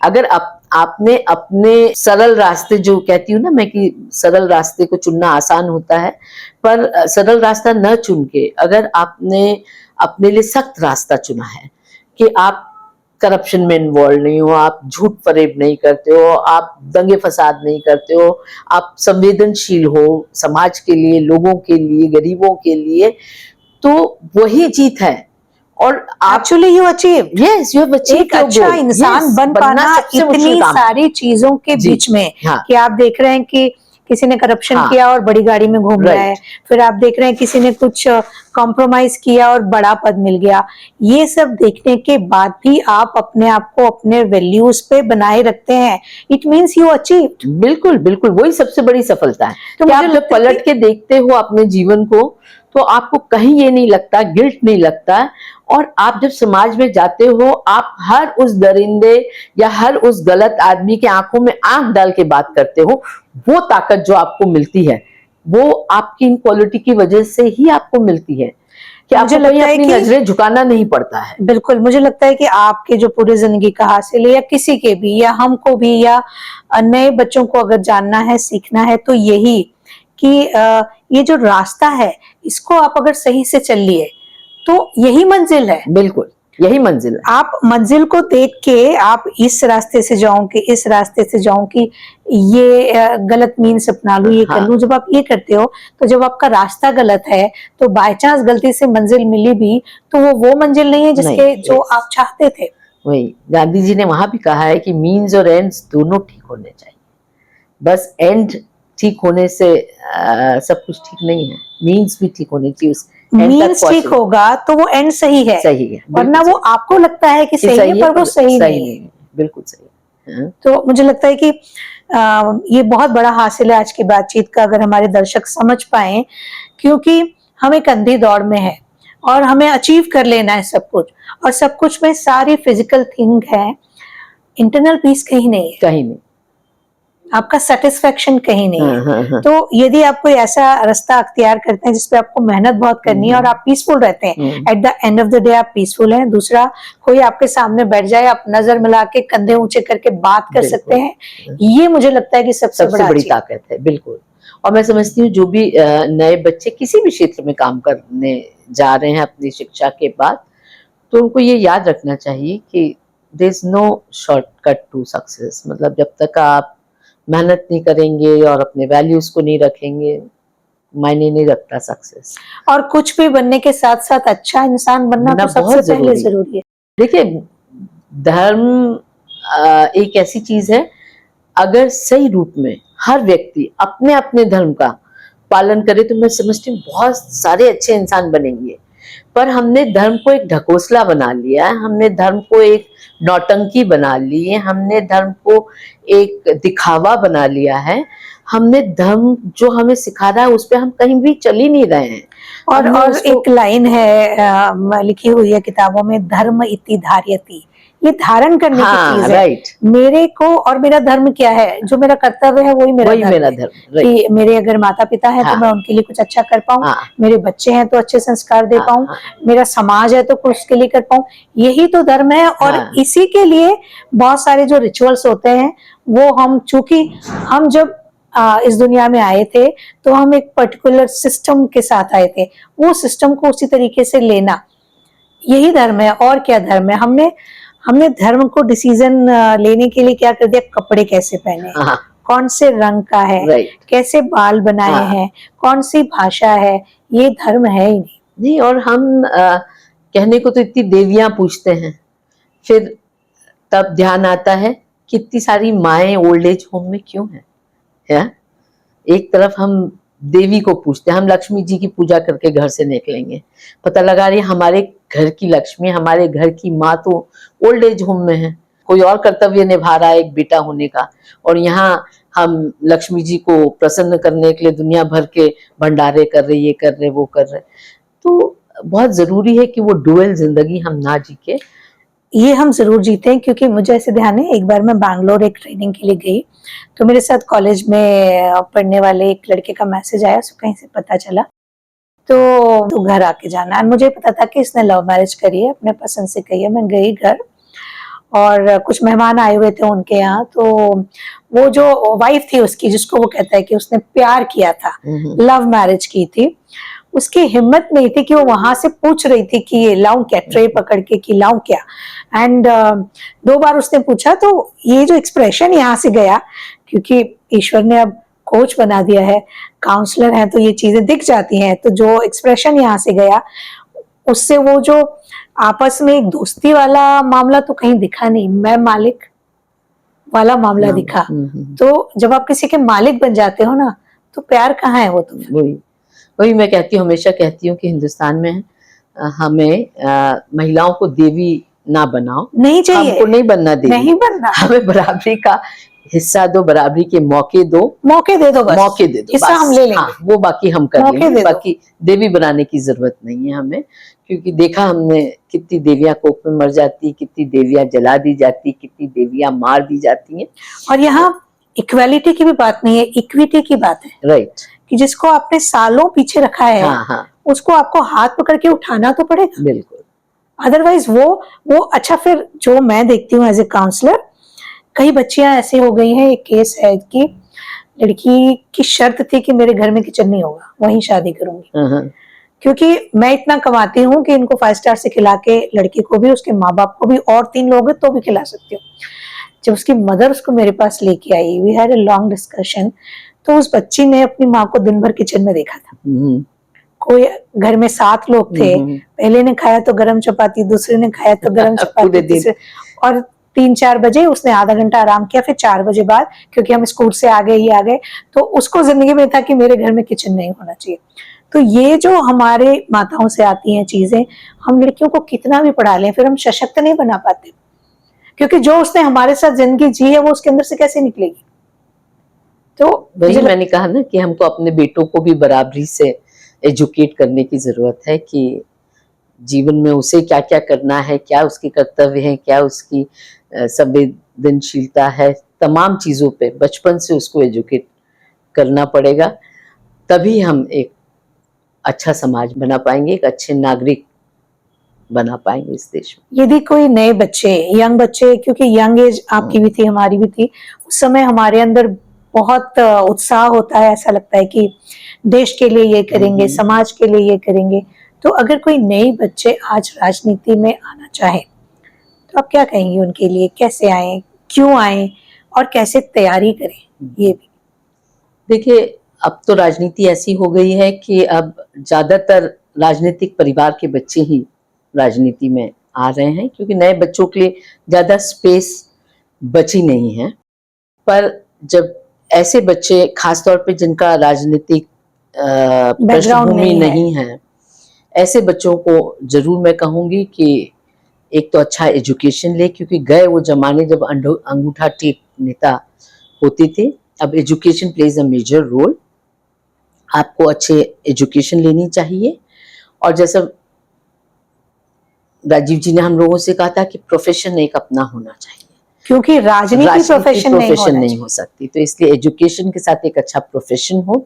अगर आपने अपने सरल रास्ते, जो कहती हूँ ना मैं कि सरल रास्ते को चुनना आसान होता है, पर सरल रास्ता न चुन के अगर आपने अपने लिए सख्त रास्ता चुना है कि आप करप्शन में इन्वॉल्व नहीं हो, आप झूठ फरेब नहीं करते हो, आप दंगे फसाद नहीं करते हो, आप संवेदनशील हो समाज के लिए, लोगों के लिए, गरीबों के लिए, तो वही जीत है। और actually you achieve, yes, you have achieved एक अच्छा इंसान बन पाना इतनी सारी चीजों के बीच में। कि आप देख रहे हैं कि किसी ने करप्शन किया और बड़ी गाड़ी में घूम रहा है, फिर आप देख रहे हैं किसी ने कुछ कॉम्प्रोमाइज किया और बड़ा पद मिल गया। ये सब देखने के बाद भी आप अपने आप को अपने वैल्यूज पे बनाए रखते हैं, इट मींस यू अचीव्ड। बिल्कुल बिल्कुल, वही सबसे बड़ी सफलता है। तो आप जब पलट के देखते हो अपने जीवन को तो आपको कहीं ये नहीं लगता, गिल्ट नहीं लगता। और आप जब समाज में जाते हो, आप हर उस दरिंदे या हर उस गलत आदमी के आंखों में आंख डाल के बात करते हो। वो ताकत जो आपको मिलती है, वो आपकी इन क्वालिटी की वजह से ही आपको मिलती है कि आपको कहीं अपनी नजरें झुकाना नहीं पड़ता है। बिल्कुल, मुझे लगता है कि आपके जो पूरी जिंदगी का हासिल है, या किसी के भी, या हमको भी, या नए बच्चों को अगर जानना है, सीखना है, तो यही कि ये जो रास्ता है, इसको आप अगर सही से चल लिए तो यही मंजिल है। बिल्कुल, यही मंजिल है। आप मंजिल को देख के आप इस रास्ते से जाऊं कि इस रास्ते से जाऊं कि ये गलत मीन्स अपना लूं, ये कर लूं। जब आप ये करते हो, तो जब आपका रास्ता गलत है, तो बाय चांस गलती से मंजिल मिली भी, तो वो मंजिल नहीं है जिसके जो आप चाहते थे। वही गांधी जी ने वहां भी कहा है कि मीन्स और एंड्स दोनों ठीक होने चाहिए। बस एंड ठीक होने से सब कुछ ठीक नहीं है, मीन्स भी ठीक होने चाहिए। मीन्स ठीक होगा तो वो एंड सही है, वरना वो आपको लगता है कि सही है, पर वो सही नहीं है। बिल्कुल सही है। तो मुझे लगता है कि ये बहुत बड़ा हासिल है आज की बातचीत का, अगर हमारे दर्शक समझ पाए, क्योंकि हम एक अंधी दौड़ में है और हमें अचीव कर लेना है सब कुछ, और सब कुछ में सारी फिजिकल थिंग है, इंटरनल पीस कहीं नहीं है, कहीं नहीं, आपका सेटिस्फेक्शन कहीं नहीं है। तो यदि आप कोई ऐसा रास्ता अख्तियार करते हैं जिसपे आपको मेहनत बहुत करनी है और आप पीसफुल रहते हैं, at the end of the day आप पीसफुल हैं। दूसरा, कोई आपके सामने बैठ जाए, आप नजर मिला के कंधे ऊंचे करके बात कर सकते हैं, ये मुझे लगता है कि सबसे बड़ी ताकत है। बिल्कुल। और मैं समझती हूँ जो भी नए बच्चे किसी भी क्षेत्र में काम करने जा रहे हैं अपनी शिक्षा के बाद, तो उनको ये याद रखना चाहिए कि there is no shortcut to success. मतलब जब तक आप मेहनत नहीं करेंगे और अपने वैल्यूज को नहीं रखेंगे, मायने नहीं रखता सक्सेस। और कुछ भी बनने के साथ साथ अच्छा इंसान बनना तो सबसे पहले जरूरी है। देखिए, धर्म एक ऐसी चीज है, अगर सही रूप में हर व्यक्ति अपने अपने धर्म का पालन करे तो मैं समझती हूँ बहुत सारे अच्छे इंसान बनेंगे। पर हमने धर्म को एक ढकोसला बना लिया है, हमने धर्म को एक नौटंकी बना ली है, हमने धर्म को एक दिखावा बना लिया है। हमने धर्म जो हमें सिखा रहा है उस पर हम कहीं भी चल ही नहीं रहे हैं। और एक लाइन है लिखी हुई है किताबों में, धर्म इति धार्यति, ये धारण करने की चीज है। राइट। मेरे को और मेरा धर्म क्या है, जो मेरा कर्तव्य है वही मेरा धर्म है। कि मेरे अगर माता पिता है तो मैं उनके लिए कुछ अच्छा कर पाऊं, मेरे बच्चे हैं तो अच्छे संस्कार दे पाऊं, मेरा समाज है तो कुछ उसके लिए कर पाऊं, यही तो धर्म है। और इसी के लिए बहुत सारे जो रिचुअल्स होते हैं, वो हम, चूंकि हम जब इस दुनिया में आए थे तो हम एक पर्टिकुलर सिस्टम के साथ आए थे, वो सिस्टम को उसी तरीके से लेना, यही धर्म है। और क्या धर्म है? हमने धर्म को डिसीजन लेने के लिए क्या कर दिया, कपड़े कैसे पहने, कौन से रंग का है, कैसे बाल बनाए हैं, कौन सी भाषा है, ये धर्म है ही नहीं। और हम कहने को तो इतनी देवियां पूछते हैं, फिर तब ध्यान आता है कितनी सारी माएं ओल्ड एज होम में क्यों है? एक तरफ हम देवी को पूछते हैं, हम लक्ष्मी जी की पूजा करके घर से निकलेंगे, पता लगा रही हमारे घर की लक्ष्मी, हमारे घर की माँ तो ओल्ड एज होम में है, कोई और कर्तव्य निभा रहा है एक बेटा होने का, और यहाँ हम लक्ष्मी जी को प्रसन्न करने के लिए दुनिया भर के भंडारे कर रहे, ये कर रहे, वो कर रहे। तो बहुत जरूरी है कि वो डुअल जिंदगी हम ना जी के, ये हम जरूर जीते हैं। क्योंकि मुझे ऐसे ध्यान है, एक बार मैं बैंगलोर एक ट्रेनिंग के लिए गई, तो मेरे साथ कॉलेज में पढ़ने वाले एक लड़के का मैसेज आया, उसको कहीं से पता चला, तो घर आके जाना है। मुझे पता था कि इसने लव मैरिज करी है, अपने पसंद से कही है। मैं गई घर, और कुछ मेहमान आए हुए थे उनके यहाँ, तो वो जो वाइफ थी उसकी, जिसको वो कहता है कि उसने प्यार किया था, लव मैरिज की थी, उसकी हिम्मत नहीं थी कि वो वहां से पूछ रही थी कि ये लाऊं क्या, ट्रे पकड़ के कि लाऊं क्या। एंड 2 बार उसने पूछा, तो ये जो एक्सप्रेशन यहाँ से गया, क्योंकि ईश्वर ने अब कोच बना दिया है, काउंसलर है, तो ये चीजें दिख जाती हैं, तो जो एक्सप्रेशन यहाँ से गया, उससे वो जो आपस में एक दोस्ती वाला मामला तो कहीं दिखा नहीं, मैं मालिक वाला मामला दिखा। तो जब आप किसी के मालिक बन जाते हो ना, तो प्यार कहाँ है? वो तो वही मैं कहती हूँ, हमेशा कहती हूँ कि हिंदुस्तान में हमें महिलाओं को देवी ना बनाओ, नहीं चाहिए, हमको नहीं बनना देवी, नहीं बनना, हमें बराबरी का हिस्सा दो, बराबरी के मौके दो, मौके दे दो, बस मौके दे दो, हिस्सा बस। हम ले लेंगे। हाँ, वो बाकी हम कर मौके लेंगे, दे दो। बाकी देवी बनाने की जरूरत नहीं है हमें, क्योंकि देखा हमने कितनी देवियां कोख में मर जाती, कितनी देवियां जला दी जाती, कितनी देवियां मार दी जाती हैं। और यहाँ इक्वालिटी की भी बात नहीं है, इक्विटी की बात है, राइट। कि जिसको आपने सालों पीछे रखा है, हाँ हाँ, उसको आपको हाथ पकड़ के उठाना तो पड़ेगा। बिल्कुल। अदरवाइज वो अच्छा, फिर जो मैं देखती हूँ एज ए काउंसलर, कई बच्चियां ऐसी हो गई हैं, एक केस है कि लड़की की शर्त थी कि मेरे घर में किचन नहीं होगा, वहीं शादी करूंगी, हाँ हाँ, क्योंकि मैं इतना कमाती हूँ कि इनको 5 स्टार से खिला के लड़की को भी, उसके माँ बाप को भी, और 3 लोग हैं तो भी खिला सकती हूँ। जब उसकी मदर उसको मेरे पास लेके आई, we had a long discussion, तो उस बच्ची ने अपनी माँ को दिन भर किचन में देखा था। कोई घर में 7 लोग थे, पहले ने खाया तो गरम चपाती, दूसरे ने खाया तो गरम चपाती, तीसरे, और 3-4 बजे उसने आधा घंटा आराम किया, फिर 4 बजे बाद, क्योंकि हम स्कूल से आ गए, तो उसको जिंदगी में था कि मेरे घर में किचन नहीं होना चाहिए। तो ये जो हमारे माताओं से आती हैं चीजें, हम लड़कियों को कितना भी पढ़ा लें, फिर हम सशक्त नहीं बना पाते, क्योंकि जो उसने हमारे साथ जिंदगी जी है वो उसके अंदर से कैसे निकलेगी। तो वही मैंने कहा ना कि हमको अपने बेटों को भी बराबरी से एजुकेट करने की जरूरत है, कि जीवन में उसे क्या क्या करना है, क्या उसके कर्तव्य है, क्या उसकी संवेदनशीलता है, तमाम चीजों पे बचपन से उसको एजुकेट करना पड़ेगा, तभी हम एक अच्छा समाज बना पाएंगे, एक अच्छे नागरिक बना पाएंगे इस देश में। यदि कोई नए बच्चे, यंग बच्चे, क्योंकि यंग एज आपकी भी थी, हमारी भी थी, उस समय हमारे अंदर बहुत उत्साह होता है, ऐसा लगता है कि देश के लिए ये करेंगे, समाज के लिए ये करेंगे। तो अगर कोई नए बच्चे आज राजनीति में आना चाहे, तो आप क्या कहेंगे उनके लिए, कैसे आए, क्यों आए, और कैसे तैयारी करें? ये भी देखिए, अब तो राजनीति ऐसी हो गई है कि अब ज्यादातर राजनीतिक परिवार के बच्चे ही राजनीति में आ रहे हैं, क्योंकि नए बच्चों के लिए ज्यादा स्पेस बची नहीं है। पर जब ऐसे बच्चे, खासतौर पे जिनका राजनीतिक पृष्ठभूमि नहीं है, ऐसे बच्चों को जरूर मैं कहूंगी कि एक तो अच्छा एजुकेशन ले, क्योंकि गए वो जमाने जब अंगूठा टेक नेता होते थे। अब education plays a major role. आपको अच्छे एजुकेशन लेनी चाहिए, और जैसा राजीव जी ने हम लोगों से कहा था कि प्रोफेशन एक अपना होना चाहिए, क्योंकि राजनीति प्रोफेशन नहीं हो सकती, तो इसलिए एजुकेशन के साथ एक अच्छा प्रोफेशन हो,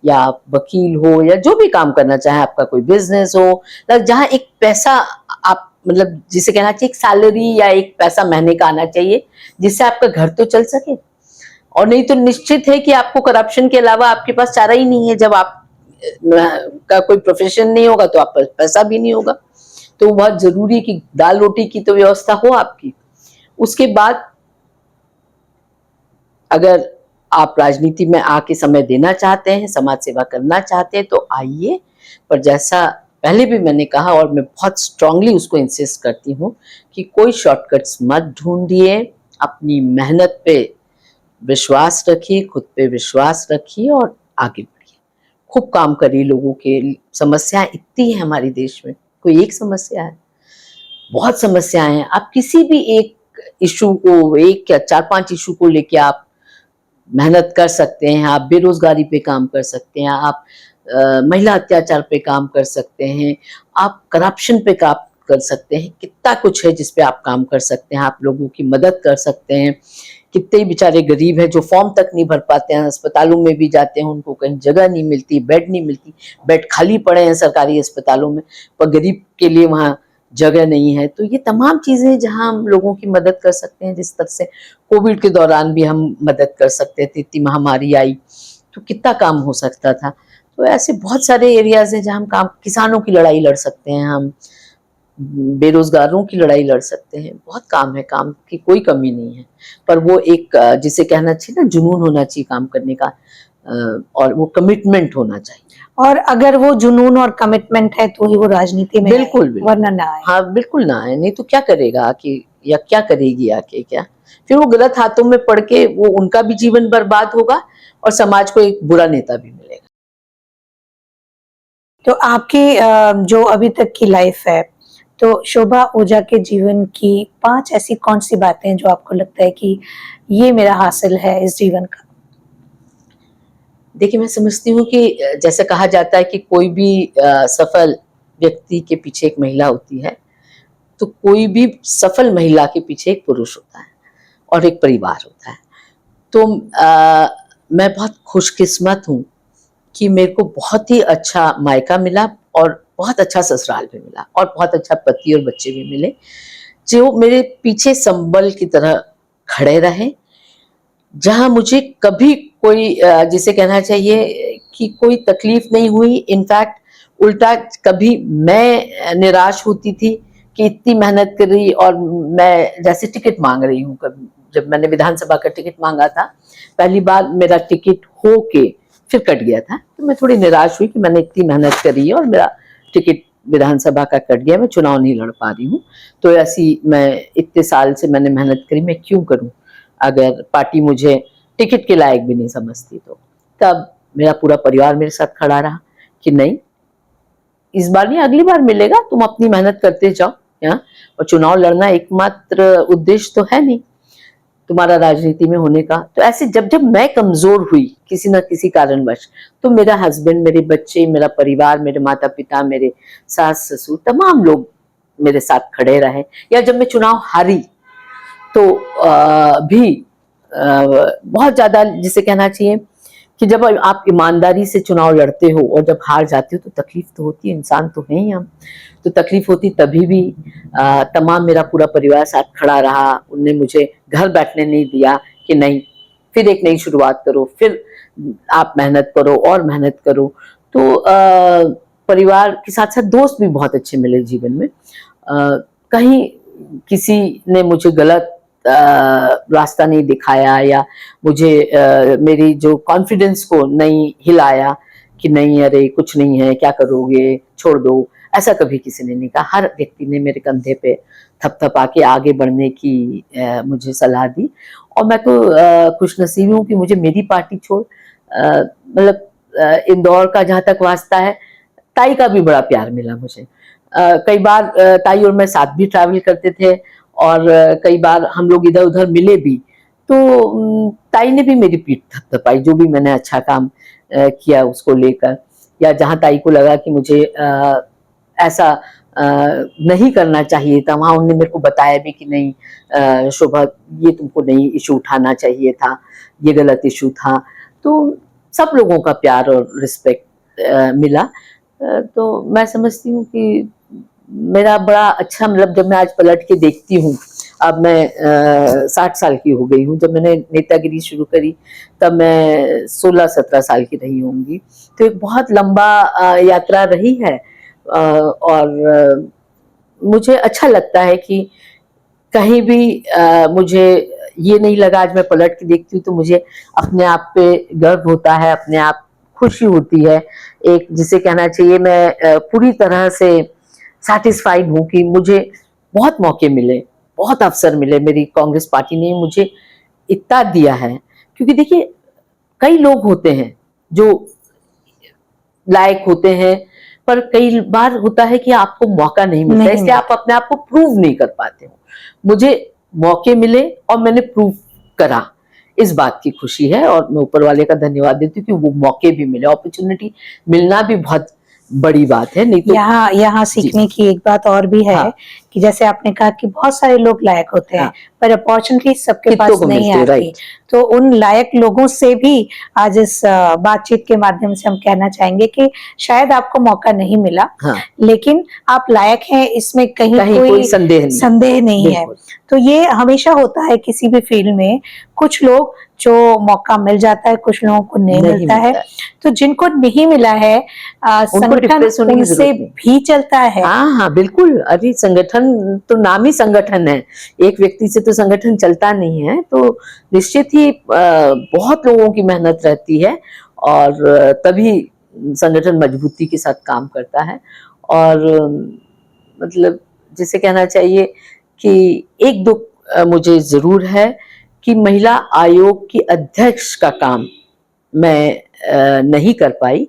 या आप वकील हो, या जो भी काम करना चाहे, आपका कोई बिजनेस हो, जहाँ एक पैसा, आप मतलब जिसे कहना चाहिए एक सैलरी या एक पैसा महीने का आना चाहिए, जिससे आपका घर तो चल सके। और नहीं तो निश्चित है कि आपको करप्शन के अलावा आपके पास चारा ही नहीं है। जब आप का कोई प्रोफेशन नहीं होगा तो आप पैसा भी नहीं होगा। तो बहुत जरूरी है कि दाल रोटी की तो व्यवस्था हो आपकी। उसके बाद अगर आप राजनीति में आके समय देना चाहते हैं, समाज सेवा करना चाहते हैं, तो आइए। पर जैसा पहले भी मैंने कहा, और मैं बहुत स्ट्रांगली उसको इंसिस्ट करती हूँ, कि कोई शॉर्टकट्स मत ढूंढिए, अपनी मेहनत पे विश्वास रखिए, खुद पे विश्वास रखिए और आगे बढ़िए। खूब काम करिए। लोगों के समस्याएं इतनी है हमारे देश में, कोई एक समस्या है, बहुत समस्याएं हैं। आप किसी भी एक इशू को, एक या 4-5 इशू को लेके आप मेहनत कर सकते हैं। आप बेरोजगारी पे काम कर सकते हैं, आप महिला अत्याचार पे काम कर सकते हैं, आप करप्शन पे काम कर सकते हैं। कितना कुछ है जिस पे आप काम कर सकते हैं। आप लोगों की मदद कर सकते हैं। कितने बेचारे गरीब हैं जो फॉर्म तक नहीं भर पाते हैं, अस्पतालों में भी जाते हैं, उनको कहीं जगह नहीं मिलती, बेड नहीं मिलती, बेड खाली पड़े हैं सरकारी अस्पतालों में, पर गरीब के लिए वहाँ जगह नहीं है। तो ये तमाम चीजें जहाँ हम लोगों की मदद कर सकते हैं। जिस तरह से कोविड के दौरान भी हम मदद कर सकते थे, इतनी महामारी आई तो कितना काम हो सकता था। तो ऐसे बहुत सारे एरियाज हैं जहाँ हम काम, किसानों की लड़ाई लड़ सकते हैं, हम बेरोजगारों की लड़ाई लड़ सकते हैं। बहुत काम है, काम की कोई कमी नहीं है। पर वो एक जिसे कहना चाहिए ना, जुनून होना चाहिए काम करने का, और वो कमिटमेंट होना चाहिए। और अगर वो जुनून और कमिटमेंट है तो ही वो राजनीति में बिल्कुल, आए, वरना ना आए। हाँ बिल्कुल ना आए। नहीं तो क्या करेगा आके, या क्या करेगी आके, क्या फिर वो गलत हाथों में पड़ के वो उनका भी जीवन बर्बाद होगा और समाज को एक बुरा नेता भी मिलेगा। तो आपकी जो अभी तक की लाइफ है, तो शोभा ओझा के जीवन की 5 ऐसी कौन सी बातें हैं जो आपको लगता है कि ये मेरा हासिल है इस जीवन का? देखिए, मैं समझती हूँ कि जैसे कहा जाता है कि कोई भी सफल व्यक्ति के पीछे एक महिला होती है, तो कोई भी सफल महिला के पीछे एक पुरुष होता है और एक परिवार होता है। तो मैं बहुत खुशकिस्मत हूँ कि मेरे को बहुत ही अच्छा मायका मिला और बहुत अच्छा ससुराल भी मिला और बहुत अच्छा पति और बच्चे भी मिले, जो मेरे पीछे संबल की तरह खड़े रहे। जहाँ मुझे कभी कोई जिसे कहना चाहिए कि कोई तकलीफ नहीं हुई, इनफैक्ट उल्टा कभी मैं निराश होती थी कि इतनी मेहनत कर रही और मैं जैसे टिकट मांग रही हूँ। कभी जब मैंने विधानसभा का टिकट मांगा था, पहली बार मेरा टिकट हो के फिर कट गया था, तो मैं थोड़ी निराश हुई कि मैंने इतनी मेहनत करी है और मेरा टिकट विधानसभा का कट गया, मैं चुनाव नहीं लड़ पा रही हूँ। तो ऐसी मैं इतने साल से मैंने मेहनत करी, मैं क्यों करूँ अगर पार्टी मुझे टिकट के लायक भी नहीं समझती। तो तब मेरा पूरा परिवार मेरे साथ खड़ा रहा कि नहीं, इस बार नहीं अगली बार मिलेगा, तुम अपनी मेहनत करते जाओ। और चुनाव लड़ना एकमात्र उद्देश्य तो है नहीं तुम्हारा राजनीति में होने का। तो ऐसे जब जब मैं कमजोर हुई किसी न किसी कारणवश, तो मेरा हस्बैंड, मेरे बच्चे, मेरा परिवार, मेरे माता पिता, मेरे सास ससुर, तमाम लोग मेरे साथ खड़े रहे। या जब मैं चुनाव हारी तो भी बहुत ज्यादा जिसे कहना चाहिए कि जब आप ईमानदारी से चुनाव लड़ते हो और जब हार जाते हो तो तकलीफ तो होती है, इंसान तो है ही हम। तो तकलीफ होती तभी भी तमाम मेरा पूरा परिवार साथ खड़ा रहा। उनने मुझे घर बैठने नहीं दिया कि नहीं, फिर एक नई शुरुआत करो, फिर आप मेहनत करो और मेहनत करो। तो परिवार के साथ साथ दोस्त भी बहुत अच्छे मिले जीवन में। कहीं किसी ने मुझे गलत रास्ता नहीं दिखाया या मुझे मेरी जो कॉन्फिडेंस को नहीं हिलाया कि नहीं अरे कुछ नहीं है, क्या करोगे, छोड़ दो, ऐसा कभी किसी ने नहीं कहा। हर व्यक्ति ने मेरे कंधे पे थपथपा के आगे बढ़ने की मुझे सलाह दी। और मैं तो खुशनसीब हूँ कि मुझे मेरी पार्टी छोड़ मतलब इंदौर का जहाँ तक वास्ता है, ताई का भी बड़ा प्यार मिला मुझे। कई बार ताई और मैं साथ भी ट्रैवल करते थे और कई बार हम लोग इधर उधर मिले भी, तो ताई ने भी मेरी पीठ थपथपाई जो भी मैंने अच्छा काम किया उसको लेकर। या जहाँ ताई को लगा कि मुझे ऐसा नहीं करना चाहिए था, वहां उन्होंने मेरे को बताया भी कि नहीं शोभा, ये तुमको नहीं इशू उठाना चाहिए था, ये गलत इशू था। तो सब लोगों का प्यार और रिस्पेक्ट मिला। तो मैं समझती हूँ कि मेरा बड़ा अच्छा, मतलब जब मैं आज पलट के देखती हूँ, अब मैं 60 साल की हो गई हूँ। जब मैंने नेतागिरी शुरू करी तब मैं 16-17 साल की रही होंगी। तो एक बहुत लंबा यात्रा रही है। और मुझे अच्छा लगता है कि कहीं भी मुझे ये नहीं लगा, आज मैं पलट के देखती हूँ तो मुझे अपने आप पे गर्व होता है, अपने आप खुशी होती है। एक जिसे कहना चाहिए मैं पूरी तरह से सैटिस्फाइड हूँ कि मुझे बहुत मौके मिले, बहुत अवसर मिले। मेरी कांग्रेस पार्टी ने मुझे इतना दिया है, क्योंकि देखिए कई लोग होते हैं जो लायक होते हैं, पर कई बार होता है कि आपको मौका नहीं मिलता, नहीं इसलिए आप अपने आप को प्रूव नहीं कर पाते हो। मुझे मौके मिले और मैंने प्रूव करा, इस बात की खुशी है। और मैं ऊपर वाले का धन्यवाद देती हूँ कि वो मौके भी मिले, अपॉर्चुनिटी मिलना भी बहुत बड़ी बात है। नहीं तो यहाँ सीखने की एक बात और भी है। हाँ, कि जैसे आपने कहा कि बहुत सारे लोग लायक होते हैं, हाँ, पर अपॉर्चुनिटी सबके कितनों पास को नहीं मिलती है, आती। राइट। तो उन लायक लोगों से भी आज इस बातचीत के माध्यम से हम कहना चाहेंगे कि शायद आपको मौका नहीं मिला, हाँ, लेकिन आप लायक हैं, इसमें कहीं कोई कोई संदेह नहीं है। बिल्कुल। तो ये हमेशा होता है किसी भी फील्ड में, कुछ लोग जो मौका मिल जाता है, कुछ लोगों को नहीं नहीं मिलता है। मिलता है, तो जिनको नहीं मिला है उनको संगठन डिप्रेस होने की उनसे जरूरत नहीं। भी चलता है। हाँ हाँ बिल्कुल, अरे संगठन तो नाम ही संगठन है, एक व्यक्ति से तो संगठन चलता नहीं है। तो निश्चित ही बहुत लोगों की मेहनत रहती है और तभी संगठन मजबूती के साथ काम करता है। और मतलब जिसे कहना चाहिए कि एक दुख मुझे जरूर है कि महिला आयोग की अध्यक्ष का काम मैं नहीं कर पाई।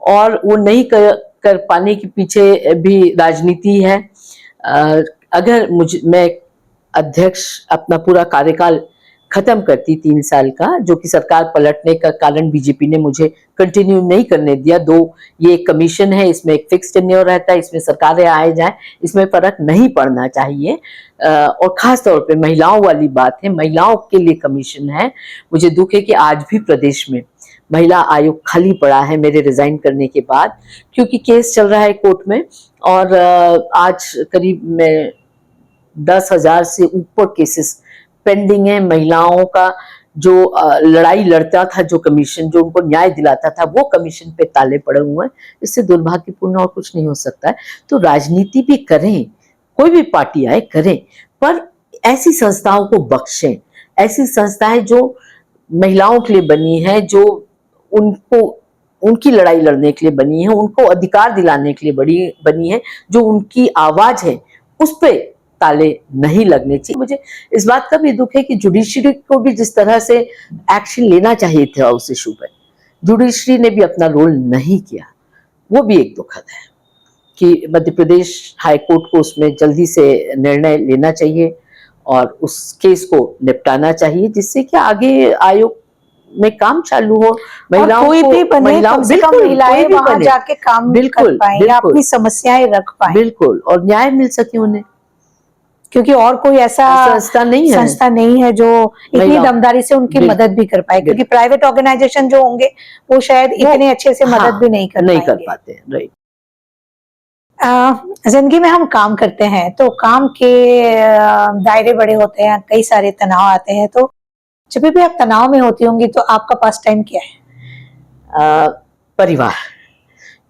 और वो नहीं कर पाने के पीछे भी राजनीति है। अगर मैं अध्यक्ष अपना पूरा कार्यकाल खत्म करती 3 साल का, जो कि सरकार पलटने का कारण बीजेपी ने मुझे कंटिन्यू नहीं करने दिया। दो ये एक कमीशन है, इसमें एक फिक्स टेन्योर रहता है, इसमें सरकारें आए जाए, इसमें फर्क नहीं पड़ना चाहिए। और खास तौर पे महिलाओं वाली बात है, महिलाओं के लिए कमीशन है। मुझे दुख है कि आज भी प्रदेश में महिला आयोग खाली पड़ा है मेरे रिजाइन करने के बाद, क्योंकि केस चल रहा है कोर्ट में। और आज करीब में 10,000 से ऊपर केसेस पेंडिंग है। महिलाओं का जो लड़ाई लड़ता था, जो कमीशन जो उनको न्याय दिलाता था, वो कमीशन पे ताले पड़े हुए हैं। इससे दुर्भाग्यपूर्ण और कुछ नहीं हो सकता है। तो राजनीति भी करें, कोई भी पार्टी आए करें, पर ऐसी संस्थाओं को बख्शें। ऐसी संस्थाएं जो महिलाओं के लिए बनी है, जो उनको उनकी लड़ाई लड़ने के लिए बनी है, उनको अधिकार दिलाने के लिए बनी है, जो उनकी आवाज है, उस पे ताले नहीं लगने चाहिए। मुझे इस बात का भी दुख है कि जुडिशरी को भी जिस तरह से एक्शन लेना चाहिए था उस इशू पर, जुडिशरी ने भी अपना रोल नहीं किया। वो भी एक दुखद है कि मध्य प्रदेश हाई कोर्ट को उसमें जल्दी से निर्णय लेना चाहिए और उस केस को निपटाना चाहिए, जिससे कि आगे आयोग में काम चालू हो। महिलाओं कोई भी बने, कम से कम महिलाएं वहां जाके काम कर पाएं या अपनी समस्याएं रख पाएं। बिल्कुल, और न्याय मिल सके उन्हें, क्योंकि और कोई ऐसा संस्था नहीं है जो इतनी दमदारी से उनकी मदद भी कर पाए, क्योंकि प्राइवेट ऑर्गेनाइजेशन जो होंगे वो शायद इतने अच्छे से मदद भी नहीं कर पाते। राइट। जिंदगी में हम काम करते हैं तो काम के दायरे बड़े होते हैं, कई सारे तनाव आते हैं। तो जब भी आप तनाव में होती होंगी तो आपका पास टाइम क्या है? परिवार,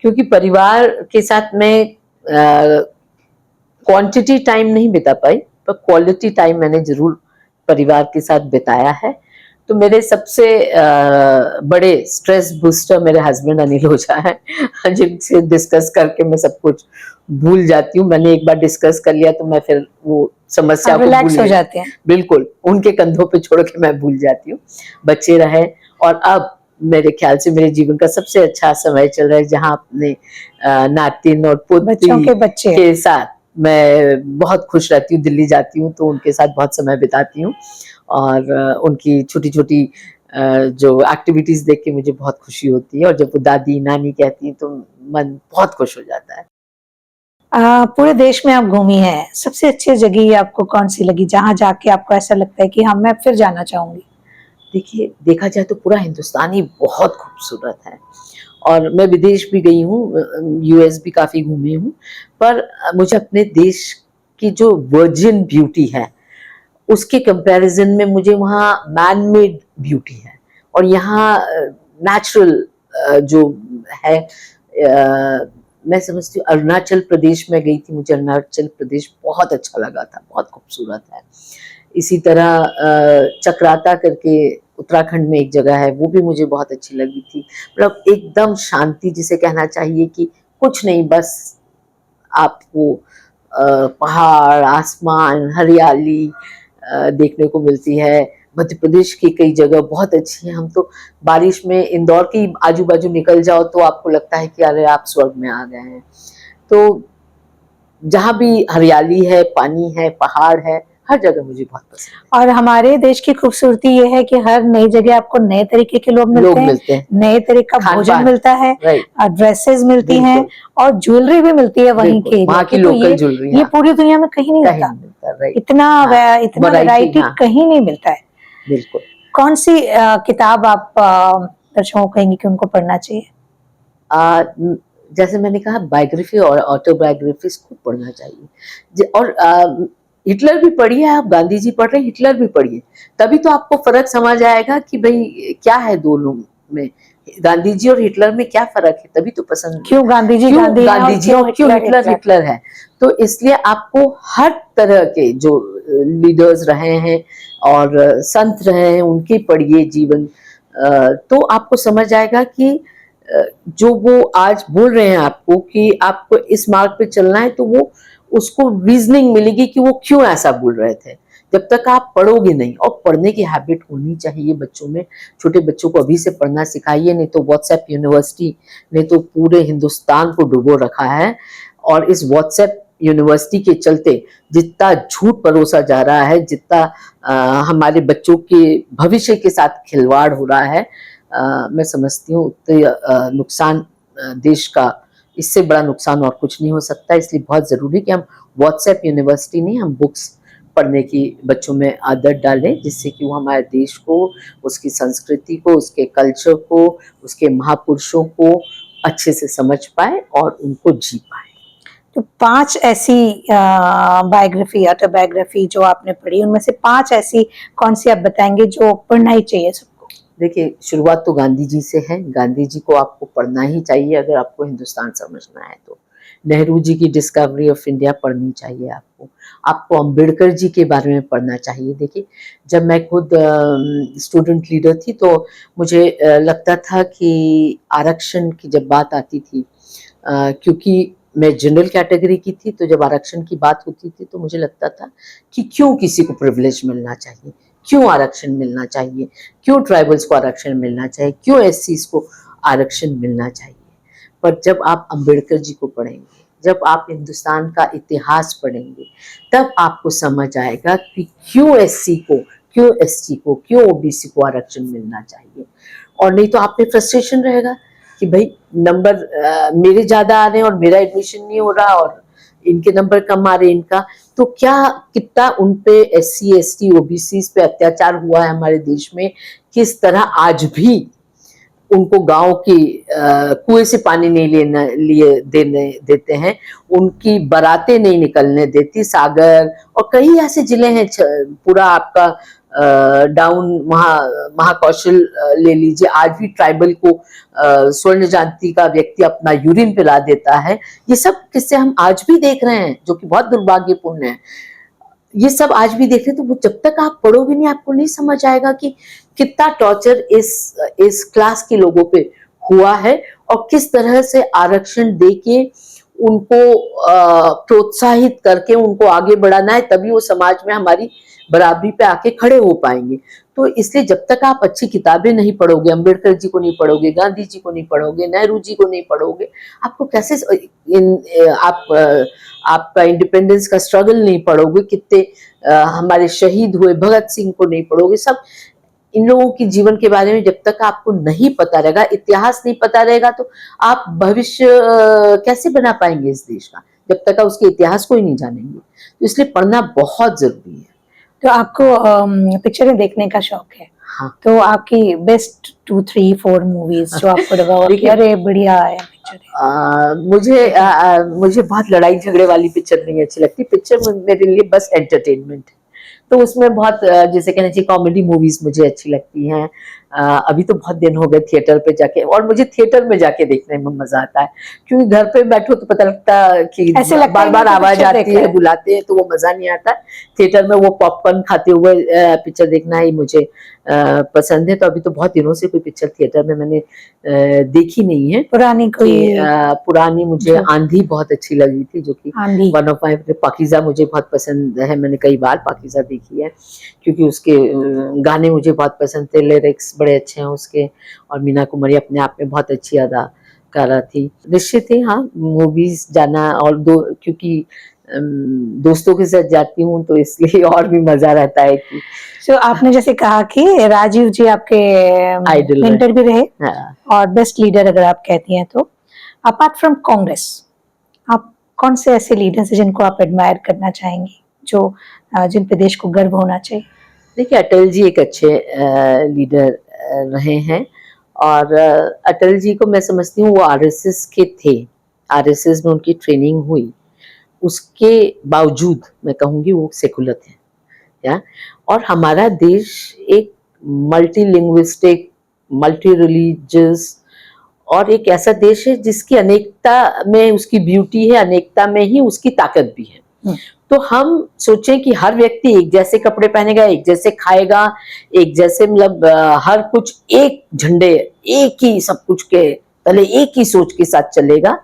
क्योंकि परिवार के साथ में क्वांटिटी टाइम नहीं बिता पाई, पर क्वालिटी टाइम मैंने जरूर परिवार के साथ बिताया है। तो मेरे सबसे बड़े स्ट्रेस बूस्टर मेरे हस्बैंड अनिल ओझा है, जिनसे डिस्कस करके मैं सब कुछ भूल जाती हूँ। मैंने एक बार डिस्कस कर लिया तो मैं फिर वो समस्या को रिलैक्स हो जाते हैं। बिल्कुल, उनके कंधों पे छोड़ के मैं भूल जाती हूँ। बच्चे रहे, और अब मेरे ख्याल से मेरे जीवन का सबसे अच्छा समय चल रहा है, जहाँ अपने नातिन और पोती के साथ मैं बहुत खुश रहती हूँ। दिल्ली जाती हूँ तो उनके साथ बहुत समय बिताती हूँ, और उनकी छोटी छोटी जो एक्टिविटीज देख के मुझे बहुत खुशी होती है। और जब वो दादी नानी कहती है तो मन बहुत खुश हो जाता है। पूरे देश में आप घूमी हैं, सबसे अच्छी जगह आपको कौन सी लगी, जहाँ जाके आपको ऐसा लगता है कि हाँ मैं फिर जाना चाहूंगी? देखिए, देखा जाए तो पूरा हिंदुस्तान ही बहुत खूबसूरत है, और मैं विदेश भी गई हूँ, यूएस भी काफी घूमी हूँ, पर मुझे अपने देश की जो वर्जिन ब्यूटी है उसके कंपैरिजन में मुझे वहाँ मैन मेड ब्यूटी है, और यहाँ नेचुरल जो है, मैं समझती हूँ। अरुणाचल प्रदेश में गई थी, मुझे अरुणाचल प्रदेश बहुत अच्छा लगा था, बहुत खूबसूरत है। इसी तरह चक्राता करके उत्तराखंड में एक जगह है, वो भी मुझे बहुत अच्छी लगी थी। मतलब एकदम शांति जिसे कहना चाहिए, कि कुछ नहीं, बस आपको पहाड़, आसमान, हरियाली देखने को मिलती है। मध्य प्रदेश की कई जगह बहुत अच्छी है। हम तो बारिश में इंदौर के आजू बाजू निकल जाओ तो आपको लगता है कि अरे आप स्वर्ग में आ गए हैं। तो जहाँ भी हरियाली है, पानी है, पहाड़ है, हर जगह मुझे बहुत पसंद है। और हमारे देश की खूबसूरती ये है कि हर नई जगह आपको नए तरीके के लोग मिलते हैं, नए तरीके का भोजन मिलता है, ड्रेसेस मिलती हैं, और ज्वेलरी भी मिलती है वहीं के, वहाँ की लोकल ज्वेलरी। ये पूरी दुनिया में कहीं नहीं मिलता, इतना वैरायटी कहीं नहीं मिलता है। बिल्कुल। कौन सी किताब आप दर्शकों को कहेंगे कि उनको पढ़ना चाहिए? जैसे मैंने कहा, बायोग्राफी और ऑटोबायोग्राफीज को पढ़ना चाहिए। और हिटलर भी पढ़िए आप, गांधी जी पढ़ रहे हैं, हिटलर भी पढ़िए, तभी तो आपको फर्क समझ आएगा कि भाई क्या है दोनों में, गांधी जी और हिटलर में क्या फर्क है। तभी तो पसंद, क्यों गांधी जी और क्यों हिटलर है। तो इसलिए आपको हर तरह के जो लीडर्स रहे हैं और संत रहे हैं उनके पढ़िए जीवन, तो आपको समझ आएगा कि जो वो आज बोल रहे हैं आपको कि आपको इस मार्ग पे चलना है, तो वो उसको रीजनिंग मिलेगी कि वो क्यों ऐसा बोल रहे थे। जब तक आप पढ़ोगे नहीं, और पढ़ने की हैबिट होनी चाहिए बच्चों में। छोटे बच्चों को अभी से पढ़ना सिखाइए, नहीं तो व्हाट्सएप यूनिवर्सिटी ने तो पूरे हिंदुस्तान को डुबो रखा है। और इस व्हाट्सएप यूनिवर्सिटी के चलते जितना झूठ परोसा जा रहा है, जितना हमारे बच्चों के भविष्य के साथ खिलवाड़ हो रहा है, मैं समझती हूँ उतने नुकसान देश का, इससे बड़ा नुकसान और कुछ नहीं हो सकता। इसलिए बहुत ज़रूरी कि हम व्हाट्सएप यूनिवर्सिटी नहीं, हम बुक्स पढ़ने की बच्चों में आदत डालें, जिससे कि वो हमारे देश को, उसकी संस्कृति को, उसके कल्चर को, उसके महापुरुषों को अच्छे से समझ पाए और उनको जी पाए। तो 5 ऐसी बायोग्राफी, ऑटोबायोग्राफी जो आपने पढ़ी, उनमें से 5 ऐसी कौन सी आप बताएंगे जो पढ़ना ही चाहिए सबको? देखिए, शुरुआत तो गांधी जी से है। गांधी जी को आपको पढ़ना ही चाहिए अगर आपको हिंदुस्तान समझना है तो। नेहरू जी की डिस्कवरी ऑफ इंडिया पढ़नी चाहिए आपको। आपको अम्बेडकर जी के बारे में पढ़ना चाहिए। देखिए, जब मैं खुद स्टूडेंट लीडर थी तो मुझे लगता था कि आरक्षण की जब बात आती थी, क्योंकि मैं जनरल कैटेगरी की थी, तो जब आरक्षण की बात होती थी तो मुझे लगता था कि क्यों किसी को प्रिविलेज मिलना चाहिए, क्यों आरक्षण मिलना चाहिए, क्यों ट्राइबल्स को आरक्षण मिलना चाहिए, क्यों एससीज को आरक्षण मिलना चाहिए। पर जब आप अम्बेडकर जी को पढ़ेंगे, जब आप हिंदुस्तान का इतिहास पढ़ेंगे, तब आपको समझ आएगा कि क्यों एससी को, क्यों एसटी को, क्यों ओबीसी को आरक्षण मिलना चाहिए। और नहीं तो आप पे फ्रस्ट्रेशन रहेगा कि भाई नंबर मेरे ज्यादा आ रहे हैं और मेरा एडमिशन नहीं हो रहा, और इनके नंबर कम आ रहे हैं इनका, तो क्या कितना उन पे एससी एसटी ओबीसी पे अत्याचार हुआ है हमारे देश में, किस तरह आज भी उनको गांव की कुएं से पानी नहीं देने देते हैं, उनकी बारातें नहीं निकलने देती। सागर और कई ऐसे जिले हैं, पूरा आपका डाउन महाकौशल ले लीजिए, आज भी ट्राइबल को स्वर्ण जयंती का व्यक्ति अपना यूरिन पिला देता है। ये सब किस्से हम आज भी देख रहे हैं, जो कि बहुत दुर्भाग्यपूर्ण है। ये सब आज भी देख रहे हैं, तो वो जब तक आप पढ़ोगे नहीं, आपको नहीं समझ आएगा कि कितना टॉर्चर इस क्लास के लोगों पे हुआ है और किस तरह से आरक्षण देके उनको प्रोत्साहित करके उनको आगे बढ़ाना है, तभी वो समाज में हमारी बराबरी पे आके खड़े हो पाएंगे। तो इसलिए जब तक आप अच्छी किताबें नहीं पढ़ोगे, अम्बेडकर जी को नहीं पढ़ोगे, गांधी जी को नहीं पढ़ोगे, नेहरू जी को नहीं पढ़ोगे, आपको कैसे आपका इंडिपेंडेंस का स्ट्रगल नहीं पढ़ोगे, कितने हमारे शहीद हुए, भगत सिंह को नहीं पढ़ोगे, सब इन लोगों की जीवन के बारे में जब तक आपको नहीं पता रहेगा, इतिहास नहीं पता रहेगा, तो आप भविष्य कैसे बना पाएंगे इस देश का, जब तक आप उसके इतिहास को ही नहीं जानेंगे। तो इसलिए पढ़ना बहुत जरूरी है। तो आपको पिक्चरें देखने का शौक है? हाँ। तो आपकी बेस्ट 2, 3, 4 मूवीज जो आपको लगा हो कि अरे बढ़िया है पिक्चर? मुझे बहुत लड़ाई झगड़े वाली पिक्चर नहीं अच्छी लगती। पिक्चर मेरे लिए बस एंटरटेनमेंट है, तो उसमें बहुत जैसे कहना चाहिए कॉमेडी मूवीज मुझे अच्छी लगती हैं। अभी तो बहुत दिन हो गए थिएटर पे जाके, और मुझे थिएटर में जाके देखने में मजा आता है, क्योंकि घर पे बैठो तो पता लगता कि बार बार आवाज आती है, बुलाते हैं, तो वो मजा नहीं आता। थिएटर में वो पॉपकॉर्न खाते हुए पिक्चर देखना ही मुझे पसंद है। तो अभी तो बहुत दिनों से कोई पिक्चर थिएटर में मैंने देखी नहीं है। पुरानी मुझे आंधी बहुत अच्छी लगी थी, जो कि 1 ऑफ माय, पाकीज़ा मुझे बहुत पसंद है, मैंने कई बार पाकीज़ा देखी है, क्योंकि उसके गाने मुझे बहुत पसंद थे, लिरिक्स बड़े अच्छे हैं उसके, और मीना कुमारी अपने आप में बहुत अच्छी अदाकारा थी। निश्चित ही हाँ, मूवीज जाना, और क्योंकि दोस्तों के साथ जाती हूँ तो इसलिए और भी मजा रहता है कि आपने जैसे कहा कि राजीव जी आपके मेंटर भी रहे, हाँ, और बेस्ट लीडर अगर आप कहती हैं तो। अपार्ट फ्रॉम कांग्रेस, आप कौन से ऐसे लीडर्स हैं जिनको आप एडमायर करना चाहेंगे, जो जिन पे देश को गर्व होना चाहिए? देखिए, अटल जी एक अच्छे लीडर रहे हैं, और अटल जी को मैं समझती हूँ वो आरएसएस के थे, आरएसएस में उनकी ट्रेनिंग हुई, उसके बावजूद मैं कहूँगी वो सेकुलर थे, या, और हमारा देश एक मल्टी लिंग्विस्टिक, मल्टी रिलीजियस और एक ऐसा देश है जिसकी अनेकता में उसकी ब्यूटी है, अनेकता में ही उसकी ताकत भी है। तो हम सोचें कि हर व्यक्ति एक जैसे कपड़े पहनेगा, एक जैसे खाएगा, एक जैसे, मतलब हर कुछ एक झंडे, एक ही सब कुछ के तले एक ही सोच के साथ चलेगा,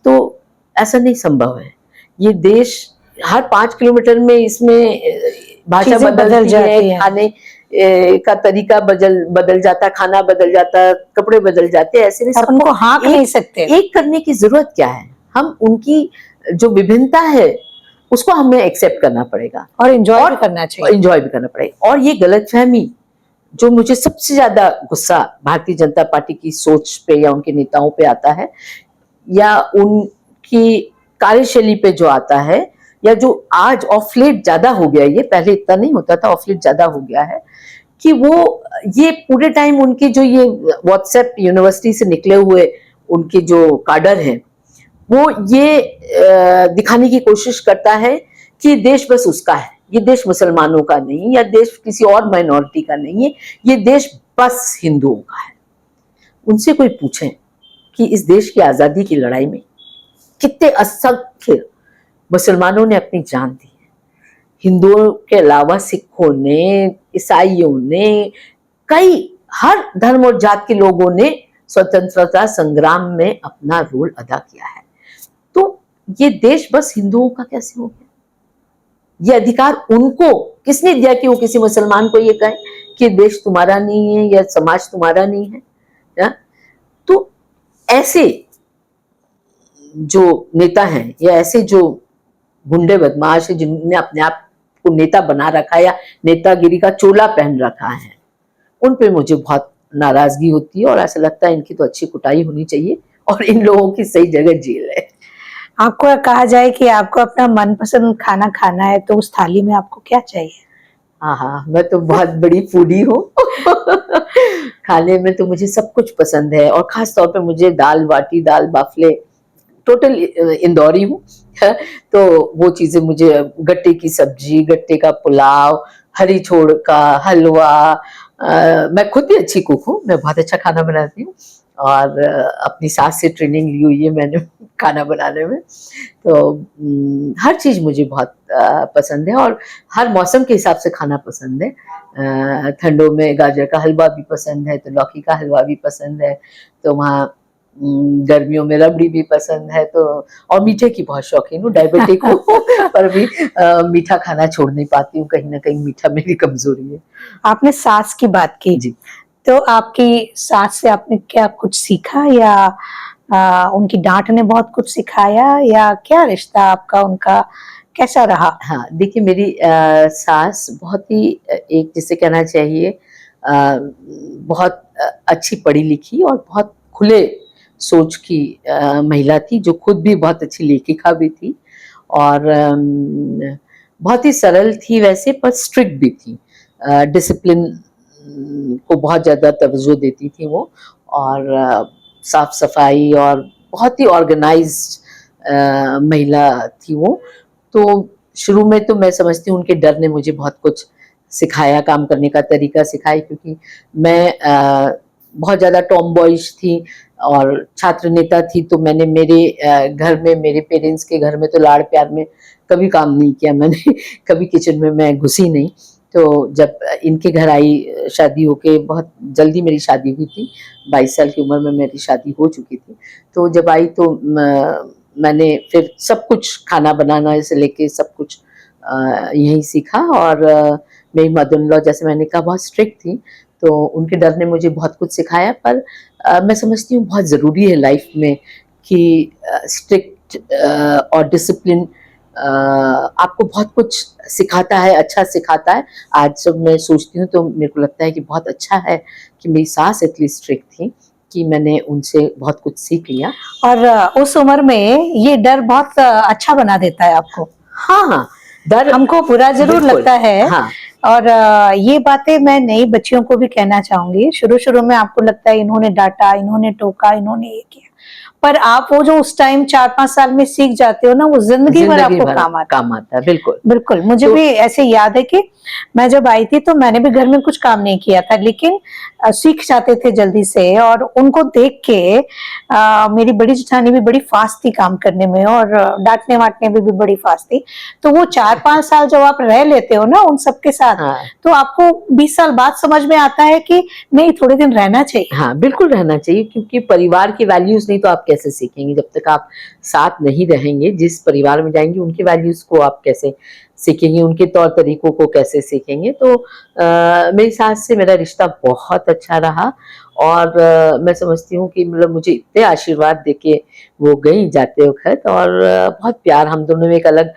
तो ऐसा नहीं संभव है। ये देश हर 5 किलोमीटर में इसमें भाषा बदल जाती है, खाने का तरीका बदल जाता, खाना बदल जाता, कपड़े बदल जाते, ऐसे में उनको हाँक नहीं सकते। एक करने की जरूरत क्या है? हम उनकी जो विभिन्नता है उसको हमें एक्सेप्ट करना पड़ेगा और एंजॉय भी करना चाहिए। एंजॉय भी करना पड़ेगा। और ये गलतफहमी जो मुझे सबसे ज्यादा गुस्सा भारतीय जनता पार्टी की सोच पे या उनके नेताओं पे आता है, या उनकी कार्यशैली पे जो आता है, या जो आज ऑफ लेट ज्यादा हो गया, ये पहले इतना नहीं होता था, ऑफ लेट ज्यादा हो गया है, कि वो ये पूरे टाइम उनके जो ये व्हाट्सएप यूनिवर्सिटी से निकले हुए उनके जो काडर हैं, वो ये दिखाने की कोशिश करता है कि देश बस उसका है, ये देश मुसलमानों का नहीं, या देश किसी और माइनॉरिटी का नहीं है, ये देश बस हिंदुओं का है। उनसे कोई पूछे कि इस देश की आजादी की लड़ाई में कितने असंख्य मुसलमानों ने अपनी जान दी है, हिंदुओं के अलावा सिखों ने, ईसाइयों ने, कई हर धर्म और जात के लोगों ने स्वतंत्रता संग्राम में अपना रोल अदा किया है। तो ये देश बस हिंदुओं का कैसे हो गया? ये अधिकार उनको किसने दिया कि वो किसी मुसलमान को ये कहे कि देश तुम्हारा नहीं है या समाज तुम्हारा नहीं है? या? तो ऐसे जो नेता हैं या ऐसे जो गुंडे बदमाश है जिन्होंने अपने आप को नेता बना रखा है या नेतागिरी का चोला पहन रखा है, उन पे मुझे बहुत नाराजगी होती है और ऐसा लगता है इनकी तो अच्छी कुटाई होनी चाहिए और इन लोगों की सही जगह जेल है। आपको कहा जाए कि आपको अपना मनपसंद खाना खाना है तो उस थाली में आपको क्या चाहिए? हाँ, मैं तो बहुत बड़ी फूडी हूँ। खाने में तो मुझे सब कुछ पसंद है और खास तौर पे मुझे दाल बाटी, दाल बाफले, टोटल इंदौरी हूँ। तो वो चीजें मुझे, गट्टे की सब्जी, गट्टे का पुलाव, हरी छोड़ का हलवा, मैं खुद भी अच्छी कुक हूँ, मैं बहुत अच्छा खाना बनाती हूँ और अपनी सास से ट्रेनिंग ली हुई है मैंने खाना बनाने में। तो हर चीज मुझे बहुत पसंद है और हर मौसम के हिसाब से खाना पसंद है। ठंडों में गाजर का हलवा भी पसंद है, तो लौकी का हलवा भी पसंद है, तो वहाँ गर्मियों में रबड़ी भी पसंद है। तो और मीठे की बहुत शौकीन हूँ, डायबिटिक हूँ पर भी मीठा खाना छोड़ नहीं पाती हूँ, कहीं ना कहीं मीठा मेरी कमजोरी है। आपने सास की बात की जी, तो आपकी सास से आपने क्या कुछ सीखा या उनकी डांट ने बहुत कुछ सिखाया या क्या रिश्ता आपका उनका कैसा रहा? हाँ, देखिए मेरी सास बहुत ही एक जिसे कहना चाहिए बहुत अच्छी पढ़ी लिखी और बहुत खुले सोच की महिला थी, जो खुद भी बहुत अच्छी लेखिका भी थी और बहुत ही सरल थी वैसे, पर स्ट्रिक्ट भी थी। डिसिप्लिन को बहुत ज़्यादा तवज्जो देती थी वो, और साफ सफाई और बहुत ही ऑर्गेनाइज्ड महिला थी वो। तो शुरू में तो मैं समझती हूँ उनके डर ने मुझे बहुत कुछ सिखाया, काम करने का तरीका सिखाया, क्योंकि मैं बहुत ज़्यादा टॉम बॉयज थी और छात्र नेता थी। तो मैंने मेरे घर में, मेरे पेरेंट्स के घर में तो लाड़ प्यार में कभी काम नहीं किया मैंने कभी किचन में मैं घुसी नहीं। तो जब इनके घर आई शादी होके, बहुत जल्दी मेरी शादी हुई थी, 22 साल की उम्र में मेरी शादी हो चुकी थी। तो जब आई तो मैंने फिर सब कुछ खाना बनाना से लेके सब कुछ यहीं सीखा। और मेरी मदर इन लॉ, जैसे मैंने कहा, बहुत स्ट्रिक्ट थी, तो उनके डर ने मुझे बहुत कुछ सिखाया। पर मैं समझती हूँ बहुत ज़रूरी है लाइफ में कि स्ट्रिक्ट और डिसिप्लिन आपको बहुत कुछ सिखाता है, अच्छा सिखाता है। आज जब मैं सोचती हूँ तो मेरे को लगता है कि बहुत अच्छा है कि मेरी सास इतनी स्ट्रिक्ट थी कि मैंने उनसे बहुत कुछ सीख लिया। और उस उम्र में ये डर बहुत अच्छा बना देता है आपको। हाँ, डर हमको बुरा जरूर लगता है। हाँ। और ये बातें मैं नई बच्चियों को भी कहना चाहूंगी। शुरू शुरू में आपको लगता है इन्होंने डांटा, इन्होंने टोका, इन्होंने ये किया, पर आप वो जो उस टाइम 4-5 साल में सीख जाते हो ना, वो जिंदगी भर आपको काम आता है। बिल्कुल बिल्कुल। मुझे भी ऐसे याद है कि मैं जब आई थी तो मैंने भी घर में कुछ काम नहीं किया था, लेकिन सीख जाते थे जल्दी से। और उनको देख के मेरी बड़ी जेठानी भी बड़ी फास्ट थी काम करने में और डांटने वाटने में भी बड़ी फास्ट थी। तो वो 4-5 साल जब आप रह लेते हो ना उन सबके साथ, हाँ। तो आपको 20 साल बाद समझ में आता है कि नहीं, थोड़े दिन रहना चाहिए। हाँ, बिल्कुल रहना चाहिए, क्योंकि परिवार की वैल्यूज नहीं तो आप कैसे सीखेंगे? जब तक आप साथ नहीं रहेंगे, जिस परिवार में जाएंगे उनके वैल्यूज को आप कैसे सीखेंगे, उनके तौर तरीकों को कैसे सीखेंगे? तो मेरी सास से मेरा रिश्ता बहुत अच्छा रहा और मैं समझती हूँ कि मतलब मुझे इतने आशीर्वाद देके वो गई जाते वक्त, और बहुत प्यार, हम दोनों में एक अलग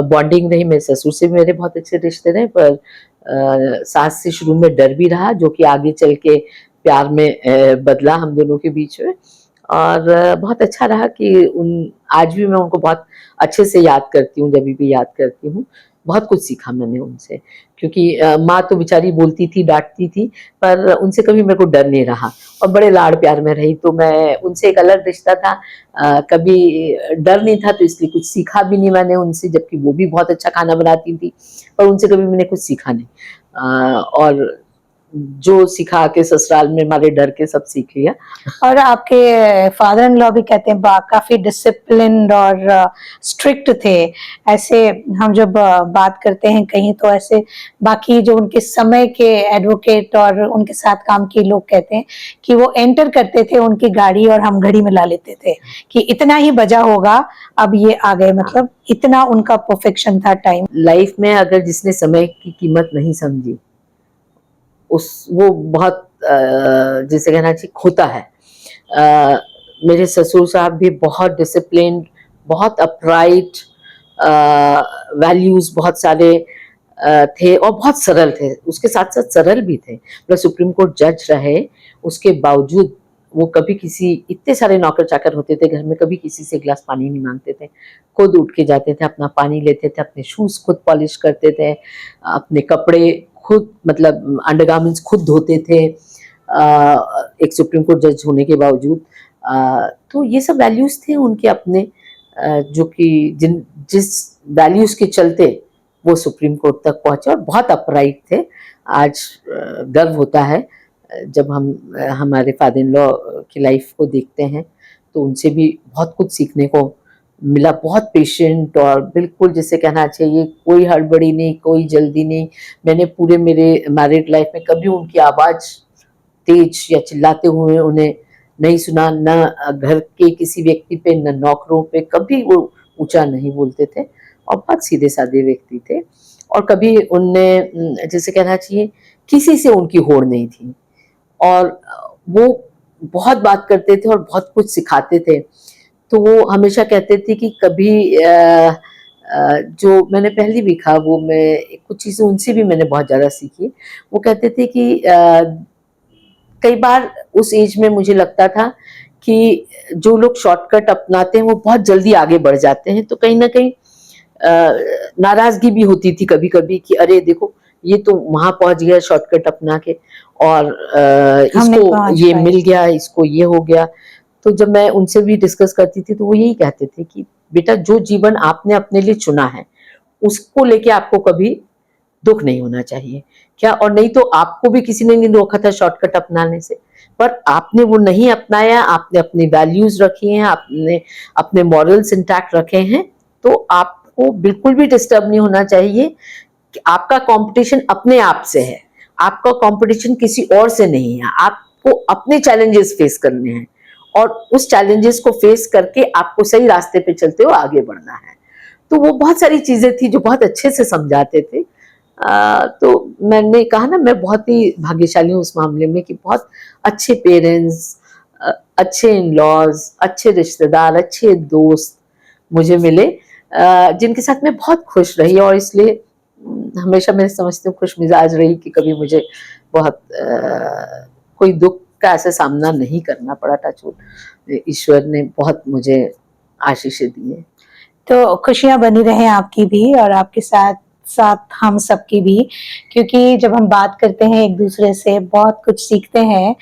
बॉन्डिंग रही। मेरे ससुर से भी मेरे बहुत अच्छे रिश्ते रहे, पर सास से शुरू में डर भी रहा, जो कि आगे चल के प्यार में बदला हम दोनों के बीच में। और बहुत अच्छा रहा कि उन आज भी मैं उनको बहुत अच्छे से याद करती हूँ, जब भी याद करती हूँ। बहुत कुछ सीखा मैंने उनसे, क्योंकि माँ तो बेचारी बोलती थी, डांटती थी, पर उनसे कभी मेरे को डर नहीं रहा और बड़े लाड़ प्यार में रही। तो मैं उनसे एक अलग रिश्ता था, कभी डर नहीं था, तो इसलिए कुछ सीखा भी नहीं मैंने उनसे, जबकि वो भी बहुत अच्छा खाना बनाती थी, पर उनसे कभी मैंने कुछ सीखा नहीं। और जो सिखा के ससुराल में हमारे डर के सब सीख लिया। और आपके फादर इन लॉ भी कहते हैं काफी डिसिप्लिन्ड और स्ट्रिक्ट थे। ऐसे हम जब बात करते हैं कहीं, तो ऐसे बाकी जो उनके समय के एडवोकेट और उनके साथ काम किए लोग कहते हैं कि वो एंटर करते थे उनकी गाड़ी और हम घड़ी मिला लेते थे कि इतना ही बजा होगा, अब ये आ गए। मतलब इतना उनका परफेक्शन था टाइम। लाइफ में अगर जिसने समय की कीमत नहीं समझी, वो बहुत जिसे कहना चाहिए खोता है। मेरे ससुर साहब भी बहुत डिसिप्लिन्ड, बहुत अपराइट, वैल्यूज बहुत सारे थे और बहुत सरल थे। उसके साथ साथ सरल भी थे। मतलब सुप्रीम कोर्ट जज रहे, उसके बावजूद वो कभी किसी, इतने सारे नौकर चाकर होते थे घर में, कभी किसी से गिलास पानी नहीं मांगते थे। खुद उठ के जाते थे, अपना पानी लेते थे, अपने शूज खुद पॉलिश करते थे, अपने कपड़े खुद, मतलब अंडरगारमेंट्स खुद धोते थे, एक सुप्रीम कोर्ट जज होने के बावजूद। तो ये सब वैल्यूज थे उनके अपने, जो कि जिस वैल्यूज के चलते वो सुप्रीम कोर्ट तक पहुंचे और बहुत अपराइट थे। आज गर्व होता है जब हम हमारे फादर इन लॉ की लाइफ को देखते हैं, तो उनसे भी बहुत कुछ सीखने को मिला। बहुत पेशेंट और बिल्कुल जिसे कहना चाहिए कोई हड़बड़ी नहीं, कोई जल्दी नहीं। मैंने पूरे मेरे मैरिड लाइफ में कभी उनकी आवाज़ तेज या चिल्लाते हुए उन्हें नहीं सुना, न घर के किसी व्यक्ति पे, न नौकरों पे, कभी वो ऊंचा नहीं बोलते थे और बहुत सीधे साधे व्यक्ति थे। और कभी उनने जैसे कहना चाहिए किसी से उनकी होड़ नहीं थी, और वो बहुत बात करते थे और बहुत कुछ सिखाते थे। तो वो हमेशा कहते थे कि कभी जो मैंने पहले भी कहा, वो मैं कुछ चीज़ें उनसे भी मैंने बहुत ज़्यादा सीखी। वो कहते थे कि कई बार उस एज में मुझे लगता था कि जो लोग शॉर्टकट अपनाते हैं वो बहुत जल्दी आगे बढ़ जाते हैं, तो कहीं ना कहीं नाराजगी भी होती थी कभी कभी कि अरे देखो ये तो वहां पहुंच गया शॉर्टकट अपना के, और इसको ये मिल गया, इसको ये हो गया। तो जब मैं उनसे भी डिस्कस करती थी तो वो यही कहते थे कि बेटा, जो जीवन आपने अपने लिए चुना है उसको लेके आपको कभी दुख नहीं होना चाहिए क्या। और नहीं तो आपको भी किसी ने नहीं रोका था शॉर्टकट अपनाने से, पर आपने वो नहीं अपनाया, आपने अपनी वैल्यूज रखी हैं, आपने अपने मॉरल्स इंटैक्ट रखे हैं, तो आपको बिल्कुल भी डिस्टर्ब नहीं होना चाहिए कि आपका कंपटीशन अपने आप से है, आपका कंपटीशन किसी और से नहीं है। आपको अपने चैलेंजेस फेस करने हैं और उस चैलेंजेस को फेस करके आपको सही रास्ते पे चलते हुए आगे बढ़ना है। तो वो बहुत सारी चीजें थी जो बहुत अच्छे से समझाते थे। तो मैंने कहा ना, मैं बहुत ही भाग्यशाली हूँ उस मामले में कि बहुत अच्छे पेरेंट्स, अच्छे इन लॉज, अच्छे रिश्तेदार, अच्छे दोस्त मुझे मिले, जिनके साथ मैं बहुत खुश रही। और इसलिए हमेशा मैं समझती हूँ खुश मिजाज रही कि कभी मुझे बहुत कोई दुख का ऐसा सामना नहीं करना पड़ा। टचवुड, ईश्वर ने बहुत मुझे आशीषें दी है। तो खुशियां बनी रहे आपकी भी और आपके साथ साथ हम सबकी भी, क्योंकि जब हम बात करते हैं एक दूसरे से बहुत कुछ सीखते हैं।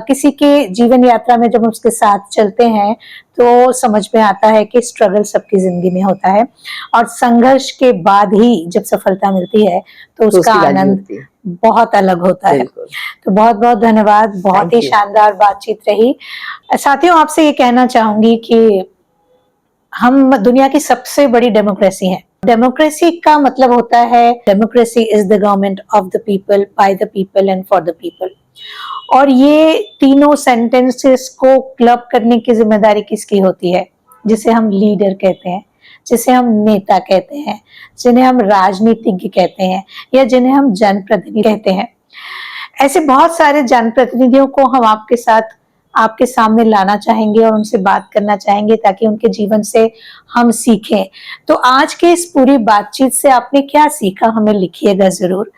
किसी के जीवन यात्रा में जब हम उसके साथ चलते हैं तो समझ में आता है कि स्ट्रगल सबकी जिंदगी में होता है और संघर्ष के बाद ही जब सफलता मिलती है तो उसका आनंद बहुत अलग होता है। तो बहुत बहुत धन्यवाद, बहुत ही शानदार बातचीत रही। साथियों, आपसे ये कहना चाहूंगी कि हम दुनिया की सबसे बड़ी डेमोक्रेसी हैं। डेमोक्रेसी का मतलब होता है democracy is the government of the people, by the people and for the people. और ये तीनों सेंटेंसेस को क्लब करने की जिम्मेदारी किसकी होती है? जिसे हम लीडर कहते हैं, जिसे हम नेता कहते हैं, जिन्हें हम राजनीतिज्ञ कहते हैं या जिन्हें हम जनप्रतिनिधि कहते हैं। ऐसे बहुत सारे जनप्रतिनिधियों को हम आपके सामने लाना चाहेंगे और उनसे बात करना चाहेंगे ताकि उनके जीवन से हम सीखें। तो आज के इस पूरी बातचीत से आपने क्या सीखा, हमें लिखिएगा जरूर।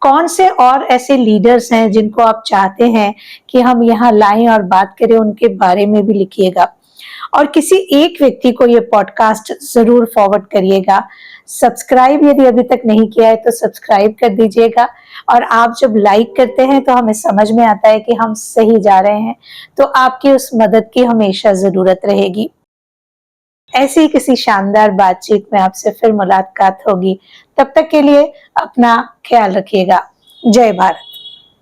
कौन से और ऐसे लीडर्स हैं जिनको आप चाहते हैं कि हम यहाँ लाएं और बात करें, उनके बारे में भी लिखिएगा। और किसी एक व्यक्ति को ये पॉडकास्ट जरूर फॉरवर्ड करिएगा। सब्सक्राइब यदि अभी तक नहीं किया है तो सब्सक्राइब कर दीजिएगा। और आप जब लाइक करते हैं तो हमें समझ में आता है कि हम सही जा रहे हैं, तो आपकी उस मदद की हमेशा जरूरत रहेगी। ऐसी किसी शानदार बातचीत में आपसे फिर मुलाकात होगी। तब तक के लिए अपना ख्याल रखिएगा। जय भारत।